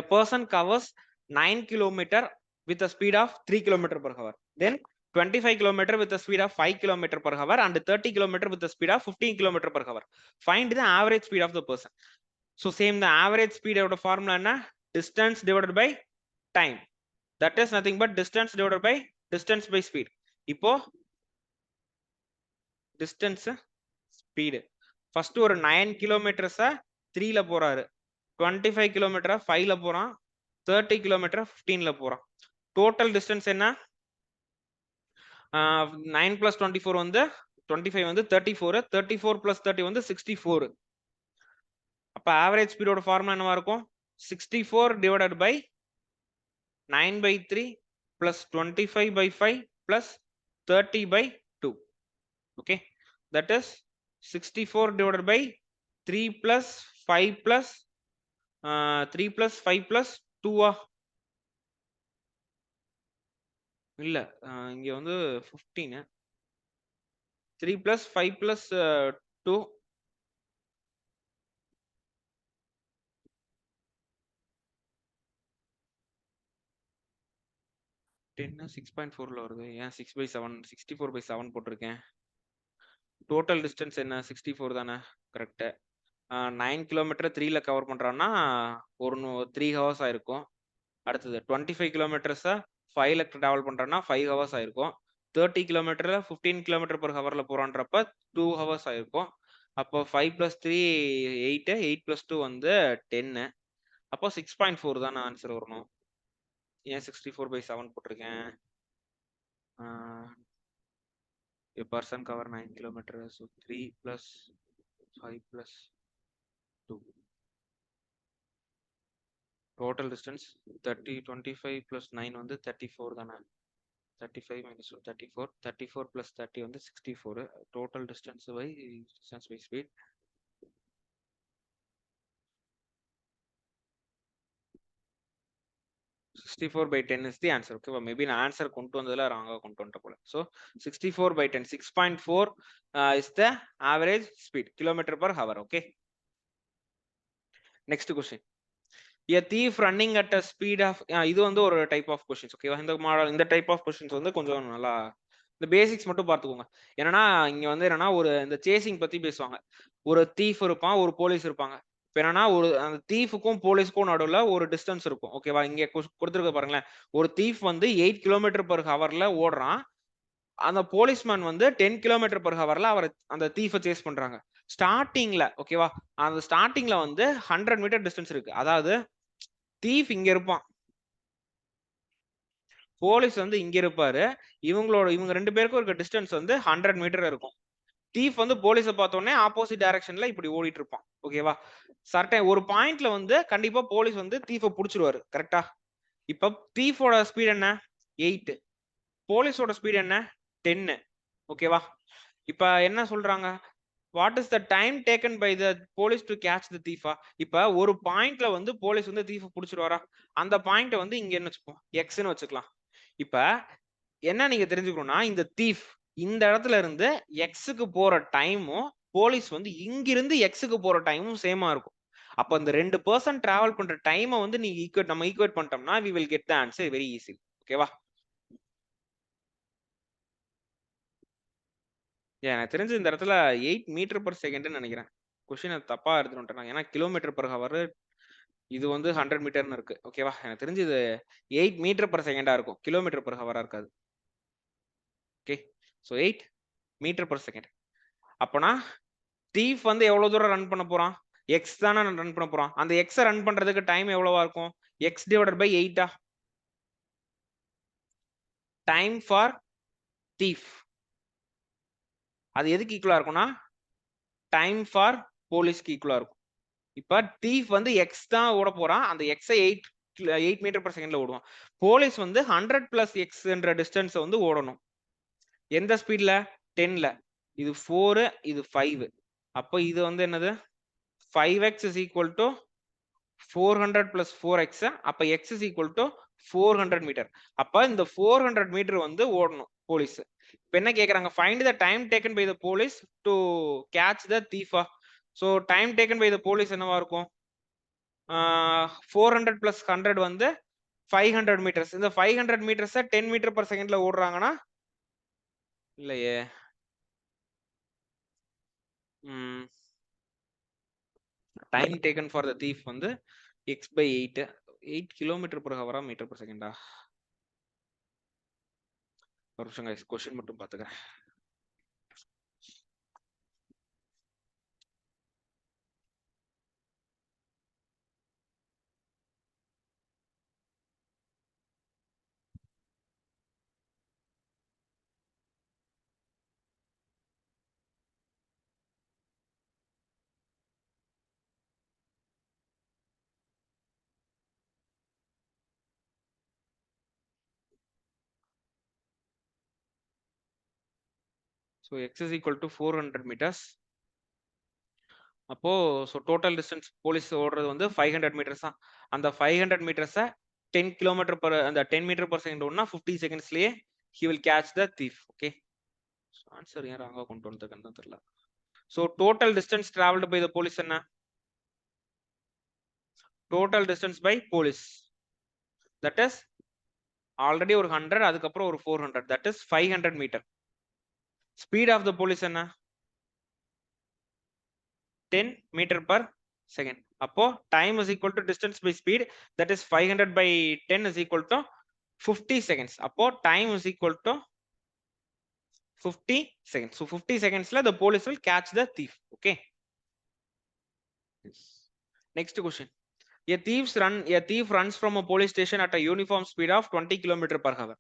A person covers 9 kilometer with a speed of 3 kilometer per hour. Then 25 kilometer with a speed of 5 kilometer per hour and 30 kilometer with a speed of 15 kilometer per hour. Find the average speed of the person. So same the average speed of the formula na distance divided by time. That is nothing but distance divided by distance by speed. இப்போ distance speed first ஒரு 9 kilometers 3 ல போறாரு, 25 kilometer 5 ல போறான், 30 kilometer 15 ல போறான். Total distance என்ன? 9 plus 24 வந்து 25 வந்து 34, 34 plus 30 வந்து 64. அப்ப ஆவரேஜ் ஸ்பீடோட ஃபார்முலா என்னவா இருக்கும்? 64 divided by 9 by 3 plus 25 by 5 plus 30 by 2. Okay, that is 64 divided by 3 plus 5 plus 3 plus 5 plus 2 இல்ல, இங்க வந்து 15 3 plus 5 plus 2 10 6.4ல வருது. ஏன் 6/7 64 by 7 போட்டிருக்கேன். டோட்டல் டிஸ்டன்ஸ் என்ன? 64 தானே? கரெக்ட். 9 கிலோமீட்டர் 3ல கவர் பண்றான்னா ஒரு 3 ஹவர்ஸ் ஆயிருக்கும். அடுத்தது 25 கிலோமீட்டர்ஸ் 5ல டிராவல் பண்றான்னா 5 ஹவர்ஸ் ஆயிருக்கும். 30 கிலோமீட்டர்ல 15 கிலோமீட்டர் per ஹவர்ல போறான்றப்ப 2 ஹவர்ஸ் ஆயிருக்கும். அப்போ 5 plus 3 8, 8 plus 2 வந்து 10. அப்போ 6.4 தான் ஆன்சர் வரணும். ஏன் 64 by 7 போட்டிருக்கேன்? A person cover 9 kilometers, so 3 plus 5 plus 2. Total distance 30, 25 plus 9 வந்து 34 தானே? 35 minus 34, 34 plus 30 வந்து 64. Total distance by speed. $64 by 10 is the answer. Okay, maybe நான் answer கொண்டு வந்ததுல ராங்கா கொண்டு வந்துட்ட போல. So 64 by 10, 6.4 is the average speed kilometer per hour. Okay, next question. A thief running at a speed of இது வந்து ஒரு டைப் ஆஃப் கொஸ்டின்ஸ். ஓகேவா? இந்த மாடல் இந்த டைப் ஆஃப் கொஸ்டின்ஸ் வந்து கொஞ்சம் நல்லா இந்த பேசிக்ஸ் மட்டும் பார்த்துக்கோங்க. என்னன்னா இங்க வந்து என்னன்னா ஒரு இந்த சேசிங் பத்தி பேசுவாங்க. ஒரு தீஃப் இருப்பான், ஒரு போலீஸ் இருப்பாங்க. இப்போ என்னன்னா ஒரு அந்த தீஃபுக்கும் போலீஸ்க்கும் நடுவில் ஒரு டிஸ்டன்ஸ் இருக்கும். ஓகேவா? இங்க கொடுத்துருக்க பாருங்களேன். ஒரு தீஃப் வந்து 8 கிலோமீட்டர் per ஹவர்ல ஓடுறான். அந்த போலீஸ்மேன் வந்து 10 கிலோமீட்டர் per ஹவர்ல அவர் அந்த தீஃபை சேஸ் பண்றாங்க. ஸ்டார்டிங்ல ஓகேவா? அந்த ஸ்டார்டிங்ல வந்து 100 மீட்டர் டிஸ்டன்ஸ் இருக்கு. அதாவது தீஃப் இங்க இருப்பான், போலீஸ் வந்து இங்க இருப்பாரு. இவங்க 2 பேருக்கும் இருக்க டிஸ்டன்ஸ் வந்து 100 மீட்டர் இருக்கும். தீஃப் வந்து போலீஸை பார்த்தோன்னே ஆப்போசிட் டைரக்ஷன்ல இப்படி ஓடிட்டு இருப்பான். ஓகேவா? சர்டன் ஒரு பாயிண்ட்ல வந்து கண்டிப்பா போலீஸ் வந்து தீஃபை புடிச்சிருவாரு. கரெக்டா? இப்ப தீஃபோட ஸ்பீட் என்ன? 8, போலீஸோட ஸ்பீட் என்ன? 10. ஓகேவா? இப்ப என்ன சொல்றாங்க? What is the time taken by the police to catch the தீஃபா? இப்ப ஒரு பாயிண்ட்ல வந்து போலீஸ் வந்து தீஃபை புடிச்சிருவாரா? அந்த பாயிண்ட் வந்து இங்க என்ன வச்சுப்போம்? எக்ஸ்ன்னு வச்சுக்கலாம். இப்ப என்ன நீங்க தெரிஞ்சுக்கணும்னா இந்த தீஃப் இந்த இடத்துல இருந்து எக்ஸுக்கு போற டைமும் போலீஸ் வந்து இங்கிருந்து எக்ஸுக்கு போற டைமும் சேமா இருக்கும். அப்ப இந்த 2% டிராவல் பண்ற டைமை வந்து நீங்க நம்ம ஈக்குவேட் பண்ணிட்டோம்னா we will get the answer very easy. ஓகேவா? எனக்கு தெரிஞ்சு இந்த இடத்துல 8 மீட்டர் per செகண்ட்னு நினைக்கிறேன். கொஸ்டினை தப்பா எடுத்துட்டேன். ஏன்னா கிலோமீட்டர் per ஹவர் இது வந்து 100 மீட்டர்னு இருக்கு. ஓகேவா? எனக்கு தெரிஞ்சு இது 8 மீட்டர் per செகண்டா இருக்கும், கிலோமீட்டர் per ஹவரா இருக்காது. Okay, so 8 metre per second. அப்பனா தீஃப் வந்து எவ்வளவு தூரம் ரன் பண்ண போறான்? எக்ஸ் தானே ரன் பண்ண போறான். அந்த எக்ஸை ரன் பண்றதுக்கு டைம் எவ்வளவா இருக்கும்? X divided by 8. Time for thief அது எதுக்கு ஈக்குவலா இருக்கும்னா டைம் ஃபார் போலீஸ்க்கு ஈக்குவலா இருக்கும். இப்ப தீஃப் வந்து எக்ஸ் தான் ஓட போறான். அந்த எக்ஸை 8 மீட்டர் per செகண்ட்ல ஓடுவான். போலீஸ் வந்து 100 பிளஸ் எக்ஸ் என்ற டிஸ்டன்ஸ் வந்து ஓடணும். எந்த ஸ்பீட்ல? 10ல. இது 4, இது 5. அப்போ இது வந்து என்னது? 5x is equal to 400 plus 4x. அப்ப x is equal to 400 meter. அப்ப இந்த 400 meter வந்து ஓடணும் போலீஸ். இப்ப என்ன கேக்குறாங்க, find the time taken by the police to catch the thief. So time taken by the police என்னவா இருக்கும், 400 plus 100 வந்து 500 meters. இந்த 500 meters 10 meter per secondல ஓடுறாங்கன்னா இல்லையே, time taken for the thief வந்து x by 8 kilometer per hour meter per second. ஒரு நிமிஷம் guys, question மட்டும் பாத்துக்கிறேன். So x is equal to 400 meters. அப்போ so total distance போலீஸ் ஓடுறது வந்து 500 meters தான். அந்த 500 meters 10 kilometer per அந்த 10 meter per second ஓடுனா 50 secondsலயே he will catch the thief. Okay, so answer ஏன் ராங்கா கொண்டு வந்திருக்கேன்னு தெரியல. So total distance traveled by the police என்ன, total distance by police, that is already ஒரு 100, அதுக்கப்புறம் ஒரு 400, that is 500 meter. Speed of the police என்ன, 10 meter per second. அப்போ time is equal to distance by speed, that is 500 by 10 is equal to 50 seconds. அப்போ time is equal to 50 seconds. So 50 seconds the police will catch the thief. Okay, next question. A thief runs from a police station at a uniform speed of 20 km per hour.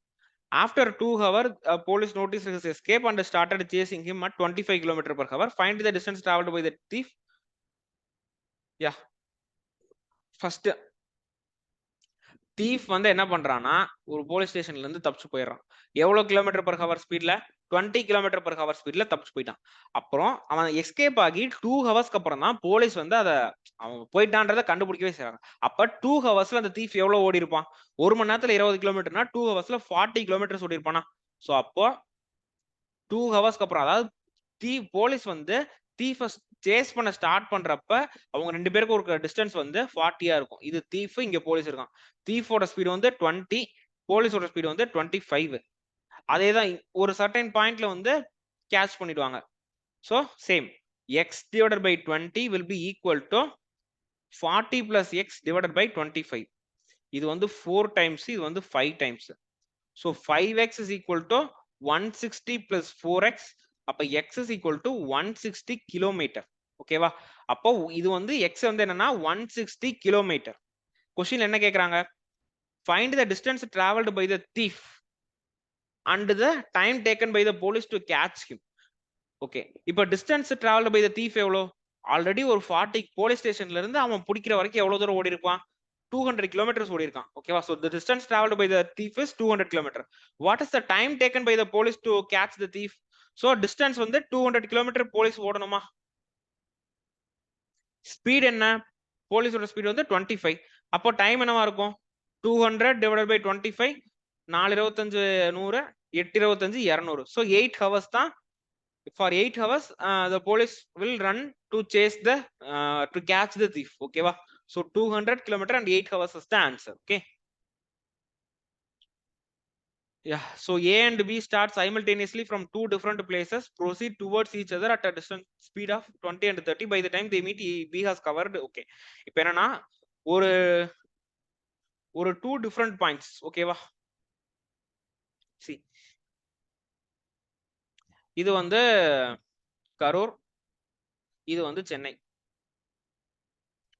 After 2 hours, police noticed his escape and started chasing him at 25 km per hour. Find the distance traveled by the thief. Yeah, first thief வந்து என்ன பண்றானா, ஒரு police ஸ்டேஷன்ல இருந்து தப்பிச்சு போயிடுறான். எவ்வளவு kilometre per hour ஸ்பீட்ல, 20 km per hour ஸ்பீட்ல தப்பிச்சு போயிட்டான். அப்புறம் அவன் எஸ்கேப் ஆகி 2 ஹவர்ஸ்க்கு அப்புறம் தான் போலீஸ் வந்து அதை அவன் போயிட்டான்றதை கண்டுபிடிக்கவே செய்றாங்க. அப்ப 2 ஹவர்ஸ்ல அந்த தீஃப் எவ்வளவு ஓடி இருப்பான், 1 மணி நேரத்துல 20 கிலோமீட்டர்னா 2 ஹவர்ஸ்ல 40 கிலோமீட்டர்ஸ் ஓடி இருப்பானா. சோ அப்போ 2 ஹவர்ஸ்க்கு அப்புறம், அதாவது போலீஸ் வந்து தீஃபை சேஸ் பண்ண ஸ்டார்ட் பண்றப்ப அவங்க 2 பேருக்கு ஒரு டிஸ்டன்ஸ் வந்து 40 இருக்கும். இது தீஃப், இங்க போலீஸ் இருக்கான். தீஃபோட ஸ்பீடு வந்து 20, போலீஸோட ஸ்பீடு வந்து 25. அதேதான் ஒரு சர்டைன் பாயிண்ட்ல வந்து கேட்ச் பண்ணிடுவாங்க. So same x divided by 20 will be equal to 40 plus x divided by 25. இது வந்து 4 times, இது வந்து 5 times. So 5x is equal to 160 plus 4x. அப்ப x is equal to 160 kilometer. ஓகேவா, அப்போ இது வந்து x வந்து என்னன்னா 160 kilometer. கொஸ்டின் என்ன கேக்குறாங்க, find the distance traveled by the thief and the time taken by the police to catch him. Okay, இப்போ distance traveled by the thief எவ்வளோ, ஆல்ரெடி ஒரு 40 போலீஸ் ஸ்டேஷன்ல இருந்து அவன் பிடிக்கிற வரைக்கும் எவ்வளவு தூரம் ஓடி இருப்பான், 200 kilometers ஓடி இருக்கான். ஓகேவா, so the distance traveled by the thief is 200 km. What is the time taken by the police to catch the thief? So distance வந்து 200 km போலீஸ் ஓடணுமா. ஸ்பீட் என்ன, போலீஸோட ஸ்பீட் வந்து 25. அப்போ டைம் என்னவா இருக்கும், 200 divided by 25, 4 25 100, 8 25 200. So 8 hours தான். For 8 hours the police will run to chase the to catch the thief. Okay va, so 200 km and 8 hours is the answer. Okay, yeah, so A and B start simultaneously from 2 different places, proceed towards each other at a distance speed of 20 and 30. By the time they meet, B has covered. Okay, இப்போ என்னன்னா ஒரு 2 different points. Okay va, see, இது வந்து கரூர், இது வந்து சென்னை.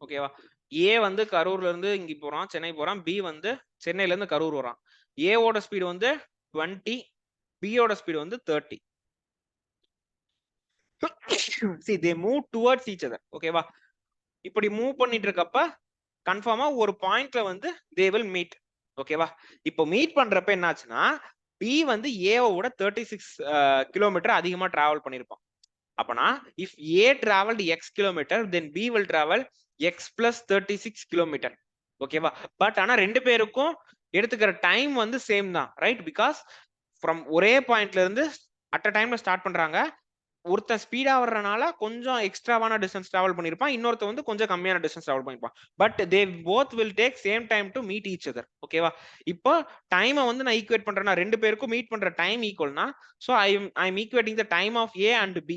ஓகேவா, ஏ வந்து கரூர்ல இருந்து இங்க போறான், சென்னை போறான். பி வந்து சென்னையில இருந்து கரூர் வரான். ஏவோட ஸ்பீடு வந்து 20, பியோட ஸ்பீடு வந்து 30. See, they move towards each other. ஓகேவா, இப்படி மூவ் பண்ணிட்டு இருக்கப்ப கன்ஃபார்மா ஒரு பாயிண்ட்ல வந்து they will meet. ஓகேவா, இப்போ மீட் பண்றப்ப என்னாச்சுன்னா, பி வந்து ஏவோட 36 கிலோமீட்டர் அதிகமா டிராவல் பண்ணிருப்பான். அப்பனா if A traveled x kilometer then B will travel x plus 36 kilometer. ஓகேவா? பட் ஆனா ரெண்டு பேருக்கும் எடுத்துக்கிற டைம் வந்து சேம் தான், ரைட்? பிகாஸ் ஃப்ரம் ஒரே பாயிண்ட்ல இருந்து அட் அ டைம்ல ஸ்டார்ட் பண்றாங்க. ஒருத்தன் ஸ்பீடா வர்றனால கொஞ்சம் எக்ஸ்ட்ராவான டிஸ்டன்ஸ் டிராவல் பண்ணிருப்பான், இன்னொருத்த வந்து கொஞ்சம் கம்மியான டிஸ்டன்ஸ் டிராவல் பண்ணிருப்பான். But they both will take same time to meet each other. ஓகேவா? இப்போ டைமை வந்து நான் ஈக்குவேட் பண்றேன்னா ரெண்டு பேருக்கும் மீட் பண்ற டைம் ஈக்குவல்னா, so I am equating the time of A and B.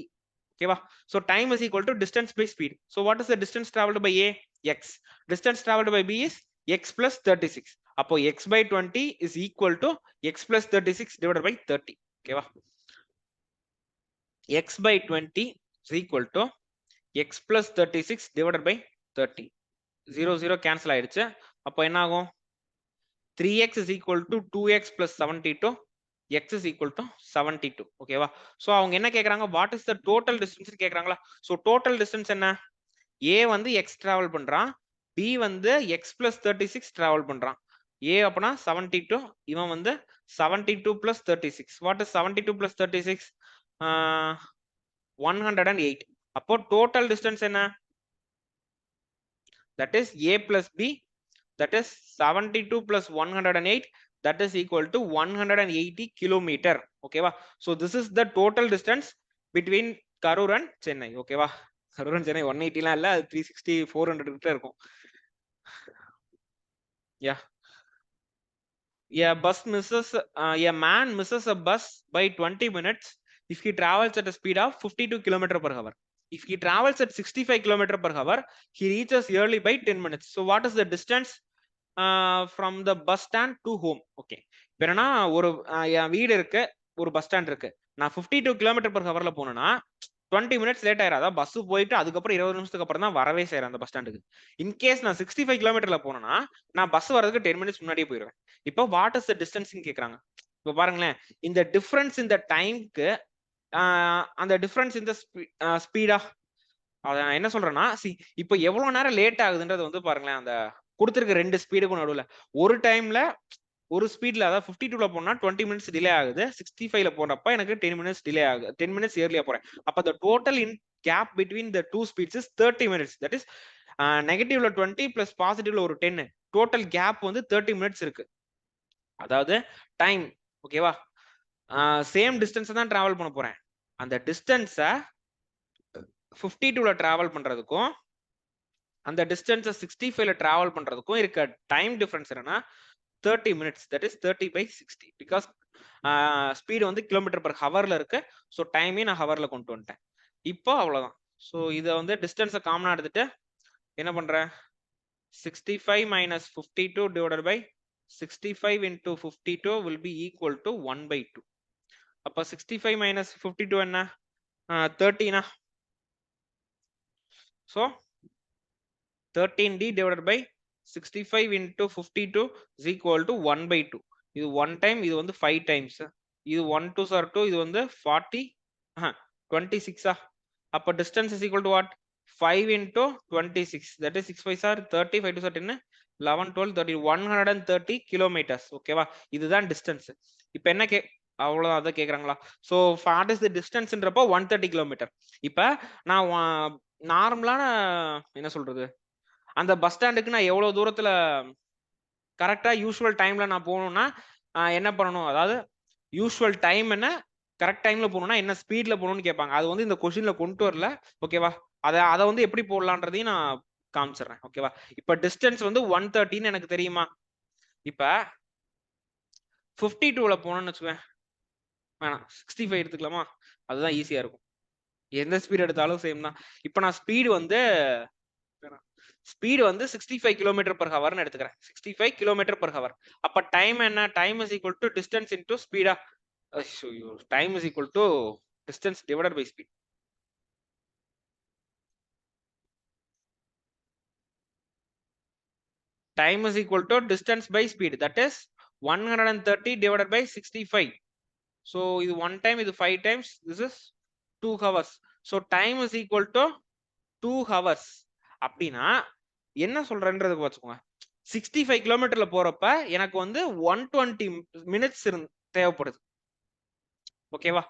ஓகேவா? So time is equal to distance by speed. So what is the distance travelled by A? X. Distance travelled by B is x plus 36. அப்போ x by 20 is equal to x plus 36 divided by 30. ஓகேவா? x by 20 is equal to x plus 36 divided by 30. 0 0 cancel ஆயிடுச்சு. அப்போ என்ன ஆகும்? 3x is equal to 2x plus 72. x is equal to 72. ஓகேவா? So அவங்க என்ன கேக்குறாங்க? What is the total distance கேக்குறாங்களா? சோ டோட்டல் டிஸ்டன்ஸ் என்ன? a வந்து x டிராவல் பண்றான், b வந்து x plus 36 டிராவல் பண்றான். a அப்பனா 72, இவன் வந்து 72 plus 36. What is 72 plus 36? 108. அப்போ total distance என்ன? That is a plus b, that is 72 plus 108, that is equal to 180 kilometer. ஓகேவா? so this is the total distance between Karur and Chennai. ஓகேவா? Karur and Chennai 180 லாம் இல்ல, 360 400 கிட்ட இருக்கும். yeah a man misses a bus by 20 minutes if he travels at a speed of 52 km per hour. If he travels at 65 km per hour, he reaches early by 10 minutes. So what is the distance from the bus stand to home? Okay. இப்போ என்னன்னா ஒரு என் வீடு இருக்கு, ஒரு bus stand இருக்கு. நான் 52 km per hourல போனேன்னா 20 minutes late ஆயிராதா? Bus போயிட்டு அதுக்கப்புறம் 20 நிமிஷத்துக்கு அப்புறம் தான் வரவே செய்யறேன் அந்த பஸ் ஸ்டாண்டுக்கு. இன்கேஸ் நான் 65 கிலோமீட்டர்ல போனேன்னா நான் பஸ் வரதுக்கு 10 minutes முன்னாடியே போயிடுவேன். இப்போ வாட் இஸ் த டிஸ்டன்ஸ் கேக்குறாங்க. இப்போ பாருங்களேன், இந்த டிஃபரன்ஸ் இந்த டைம்க்கு அந்த டிஃபரன்ஸ் இந்த ஸ்பீடா, அத நான் என்ன சொல்றேன்னா, இப்போ எவ்வளவு நேரம் லேட் ஆகுதுன்றது வந்து பாருங்களேன், அந்த கொடுத்திருக்க ரெண்டு ஸ்பீடுக்கும் நடுவுல ஒரு டைம்ல ஒரு ஸ்பீட்ல, அதாவது 52ல போனா 20 மினிட்ஸ் டிலே ஆகுது, 65ல போறப்ப எனக்கு 10 மினிட்ஸ் டிலே ஆகுது, 10 மினிட்ஸ் ஏர்லியா போறேன். அப்ப the total in gap between the two speeds is 30 minutes. That is நெகட்டிவ்ல 20 plus பாசிட்டிவ்ல ஒரு 10, டோட்டல் கேப் வந்து 30 மினிட்ஸ் இருக்கு. அதாவது டைம், ஓகேவா, சேம் டிஸ்டன்ஸ் தான் டிராவல் பண்ண போறேன். அந்த டிஸ்டன்ஸை 52ல டிராவல் பண்றதுக்கும் அந்த டிஸ்டன்ஸை 65ல டிராவல் பண்றதுக்கும் இருக்க டைம் டிஃபரன்ஸ் என்னன்னா 30 minutes. That is 30 by 60. Because speed வந்து கிலோமீட்டர் per ஹவர்ல இருக்கு. ஸோ டைமே நான் ஹவர்ல கொண்டு வந்துட்டேன். இப்போ அவ்வளவுதான். ஸோ இதை வந்து டிஸ்டன்ஸை காமனா எடுத்துட்டு என்ன பண்றேன்? 65 minus 52 divided by 65 into 52 will be equal to 1/2. அப்ப 65 minus 52 என்ன? 13. So 13d divided by 65 into 52 is equal to 1/2. இது 1 time, இது வந்து 5 times. இது 1 2s are 2, இது வந்து 40 26. அப்ப distance is equal to what? 5 into 26, that is 6 5s are 30, 5 2s are 10, 11 12 13, 130 kilometers. ஓகேவா? இதுதான் டிஸ்டன்ஸ். இப்போ என்ன அவ்வளவுதான், அதை கேக்குறாங்களா? ஸோ வாட் இஸ் தி டிஸ்டன்ஸ்ன்றப்போ 130 கிலோமீட்டர். இப்ப நான் நார்மலான என்ன சொல்றது, அந்த பஸ் ஸ்டாண்டுக்கு நான் எவ்வளவு தூரத்துல கரெக்டா யூஸ்வல் டைம்ல நான் போகணும்னா என்ன பண்ணணும், அதாவது யூஸ்வல் டைம் என்ன, கரெக்ட் டைம்ல போகணும்னா என்ன ஸ்பீட்ல போகணும்னு கேட்பாங்க. அது வந்து இந்த கொஸ்டின்ல கொண்டு வரல. ஓகேவா? அதை வந்து எப்படி போடலான்றதையும் நான் காமிச்சிடுறேன். ஓகேவா? இப்ப டிஸ்டன்ஸ் வந்து 130 எனக்கு தெரியுமா? இப்ப 52ல போனோம்னு வச்சுக்கேன், வேணாம் 65 எடுத்துக்கலாமா? அதுதான் ஈஸியா இருக்கும். எந்த ஸ்பீட் எடுத்தாலும் சேம் தான். இப்ப நான் ஸ்பீடு வந்து 65 கிலோமீட்டர் per hour எடுத்துக்கிறேன். 65 கிலோமீட்டர் per hour. அப்ப டைம் என்ன? Time is equal to distance into ஸ்பீடா? Time is equal to distance divided by speed. Time is equal to distance by speed. That is 130 divided by 65. So இது 1 time, இது 5 times, this is 2 hours. So time is equal to 2 hours. அப்படின்னா என்ன சொல்றேன்றதுக்கு வச்சுக்கோங்க, 65 கிலோமீட்டர்ல போறப்ப எனக்கு வந்து 120 minutes தேவைப்படுது. ஓகேவா?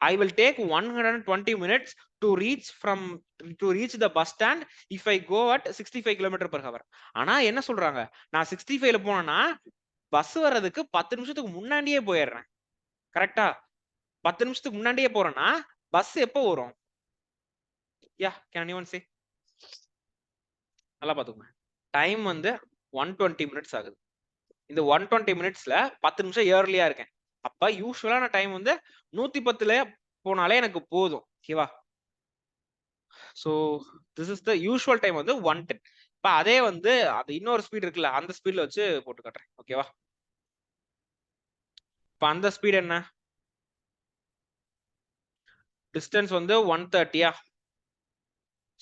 I will take 120 minutes to reach the bus stand if I go at 65 km/h. ஆனா என்ன சொல்றாங்க, நான் 65ல போனேன்னா பஸ் வர்றதுக்கு 10 நிமிஷத்துக்கு முன்னாடியே போயிடுறேன். கரெக்டா? 10 நிமிஷத்துக்கு முன்னாடியே போறேன்னா பஸ் எப்போ வரும்? can anyone say? நல்லா பாத்துக்கோங்க. டைம் வந்து 120 மினிட்ஸ் ஆகுது. இந்த 120 மினிட்ஸ்ல 10 நிமிஷம் ஏர்லியா இருக்கேன். அப்ப யூசுவலான டைம் வந்து 110ல போனாலே எனக்கு போதும். ஓகேவா? So this is the usual time வந்து 110. இப்ப அதே வந்து அது இன்னொரு ஸ்பீட் இருக்குல்ல, அந்த ஸ்பீட்ல வச்சு போட்டு காட்டுறேன். ஓகேவா? இப்ப அந்த ஸ்பீட் என்ன? டிஸ்டன்ஸ் வந்து 130யா?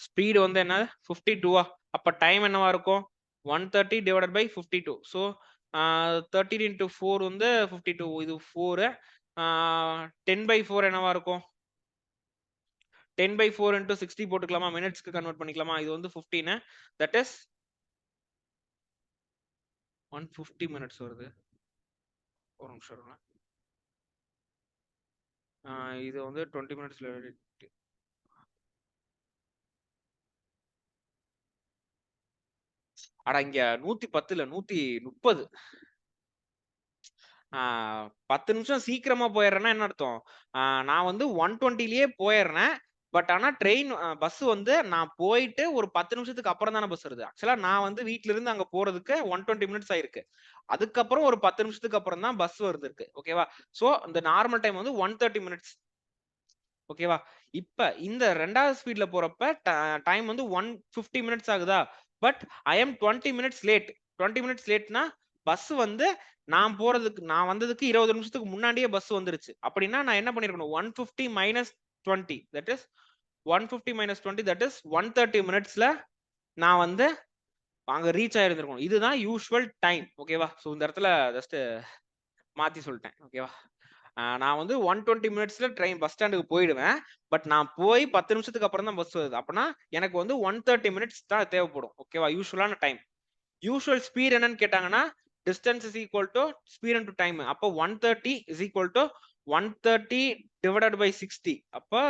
ஸ்பீட் வந்து என்ன? 52ஆ? அப்ப டைம் என்னவா இருக்கும்? 130 divided by 52. So 13 into 4 வந்து 52. இது 4. 10/4 என்னவா இருக்கும்? 10/4 into 60 போட்டுக்கலாமா? மினிட்ஸ்க்கு கன்வெர்ட் பண்ணிக்கலாமா? இது வந்து 15. That is 150 மினிட்ஸ் வருது. ஒரு நிமிஷம் இருங்க. இது வந்து 20 மினிட்ஸ்ல அட இங்க 110 இல்ல 130. 10 நிமிஷம் சீக்கிரமா போயிடுறேன்னா என்ன அர்த்தம்? நான் வந்து 120லயே போயிடுறேன். பட் ஆனா பஸ் வந்து நான் போயிட்டு ஒரு 10 நிமிஷத்துக்கு அப்புறம் தானே பஸ் வருது. ஆக்சுவலா நான் வந்து வீட்ல இருந்து அங்க போறதுக்கு 120 மினிட்ஸ் ஆயிருக்கு. அதுக்கப்புறம் ஒரு 10 நிமிஷத்துக்கு அப்புறம் தான் பஸ் வருது இருக்கு. ஓகேவா? சோ இந்த நார்மல் டைம் வந்து 130 மினிட்ஸ். ஓகேவா? இப்ப இந்த 2வது ஸ்பீட்ல போறப்ப டைம் வந்து 150 மினிட்ஸ் ஆகுதா? But I am 20 minutes late. 20 minutes லேட்னா பஸ் வந்து நான் வந்ததுக்கு 20 நிமிஷத்துக்கு முன்னாடியே பஸ் வந்துருச்சு. அப்படின்னா நான் என்ன பண்ணிருக்கணும்? 150 minus 20, that is 150 minus 20, that is 130 மினிட்ஸ்ல நான் வந்து அங்க ரீச் ஆயிருந்திருக்கணும். இதுதான் யூசுவல் டைம். ஓகேவா? சோ இந்த இடத்துல ஜஸ்ட் மாத்தி சொல்லிட்டேன். ஓகேவா? நான் வந்து 120 மினிட்ஸ்ல பஸ் ஸ்டாண்டுக்கு போயிடுவேன். பட் நான் போய் 10 நிமிஷத்துக்கு அப்புறம் தான் பஸ் வருது. அப்பனா எனக்கு வந்து 130 மினிட்ஸ் தான் தேவைப்படும். ஓகேவா? யூசுவலான டைம். யூசுவல் ஸ்பீட் என்னன்னு கேட்டாங்கன்னா distance is equal to speed into time. அப்போ 130 is equal to 130 divided by 60. அப்ப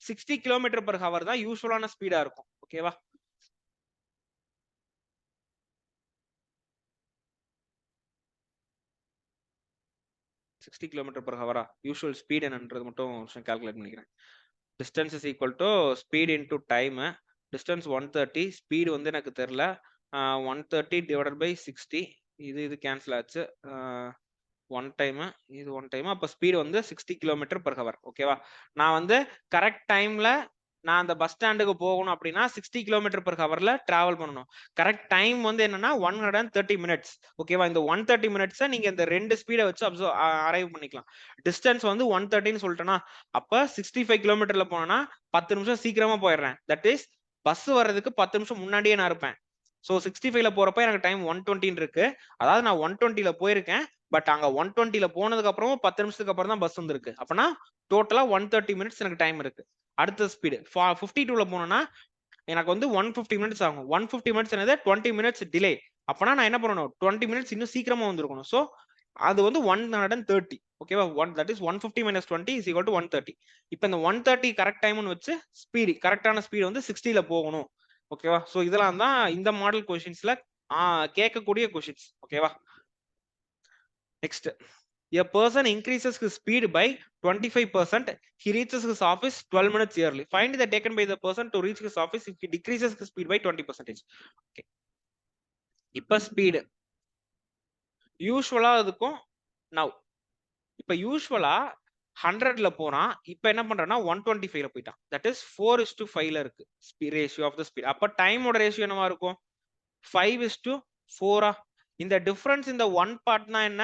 60 km/h தான் யூசுவலான ஸ்பீடா இருக்கும். ஓகேவா? km/h யூசுவல் ஸ்பீட் என்னன்றது மட்டும் கால்குலேட் பண்ணிக்கிறேன். Distance is equal to speed into time. Distance 130, speed வந்து எனக்கு தெரியல. 130 டிவைடட் பை 60. இது கேன்சல் ஆச்சு. ஒன் டைம், இது ஒன் டைம். அப்ப ஸ்பீட் வந்து 60 km/h. ஓகேவா? நான் வந்து கரெக்ட் டைம்ல நான் அந்த பஸ் ஸ்டாண்டுக்கு போகணும் அப்படின்னா 60 km/h டிராவல் பண்ணணும். கரெக்ட் டைம் வந்து என்னன்னா 130 மினிட்ஸ். ஓகேவா? இந்த 130 மினிட்ஸை நீங்க இந்த ரெண்டு ஸ்பீடை வச்சு அரைவ் பண்ணிக்கலாம். டிஸ்டன்ஸ் வந்து 130ன்னு சொல்லிட்டேன்னா அப்ப 65 கிலோமீட்டர்ல போனேன்னா 10 நிமிஷம் சீக்கிரமா போயிடுறேன். தட் இஸ் பஸ் வர்றதுக்கு 10 நிமிஷம் முன்னாடியே நான் இருப்பேன். ஸோ 65ல போறப்ப எனக்கு டைம் 120 இருக்கு. அதாவது நான் 120ல போயிருக்கேன். பட் அங்க 120ல போனதுக்கு அப்புறம் 10 நிமிஷத்துக்கு அப்புறம் தான் பஸ் வந்திருக்கு. அப்பனா டோட்டலா 130 மினிட்ஸ் எனக்கு டைம் இருக்கு. அடுத்த ஸ்பீடு 52ல போனோம்னா எனக்கு வந்து 150 மினிட்ஸ் ஆகும். 150 மினிட்ஸ் என்னது 20 மினிட்ஸ் டிலே. அப்பனா நான் என்ன பண்ணணும்? 20 மினிட்ஸ் இன்னும் சீக்கிரமா வந்திருக்கணும். ஸோ அது வந்து 130. ஓகேவா? That is 150 minus 20 is equal to 130. இப்போ இந்த 130 கரெக்ட் டைம்னு வச்சு ஸ்பீடு கரெக்டான ஸ்பீடு வந்து 60ல போகணும். ஓகேவா? ஸோ இதெல்லாம் தான் இந்த மாடல் கொஸ்டின்ஸ்ல கேட்கக்கூடிய கொஸ்டின்ஸ். ஓகேவா? Next, a person increases his speed by 25%. He reaches his office 12 minutes early. Find the taken by the person to reach his office if he decreases his speed by 20%. Okay. இப்ப speed யூசுவலா இருக்கும். Now இப்ப யூசுவலா 100ல போறான். இப்ப என்ன பண்றான்னா 125ல போயிட்டான். That is 4:5ல இருக்கு ratio of the speed. அப்ப டைமோட ரேஷியோ என்னவா இருக்கும்? 5:4. இந்த டிஃபரன்ஸ் இந்த ஒன் பார்ட்னா என்ன?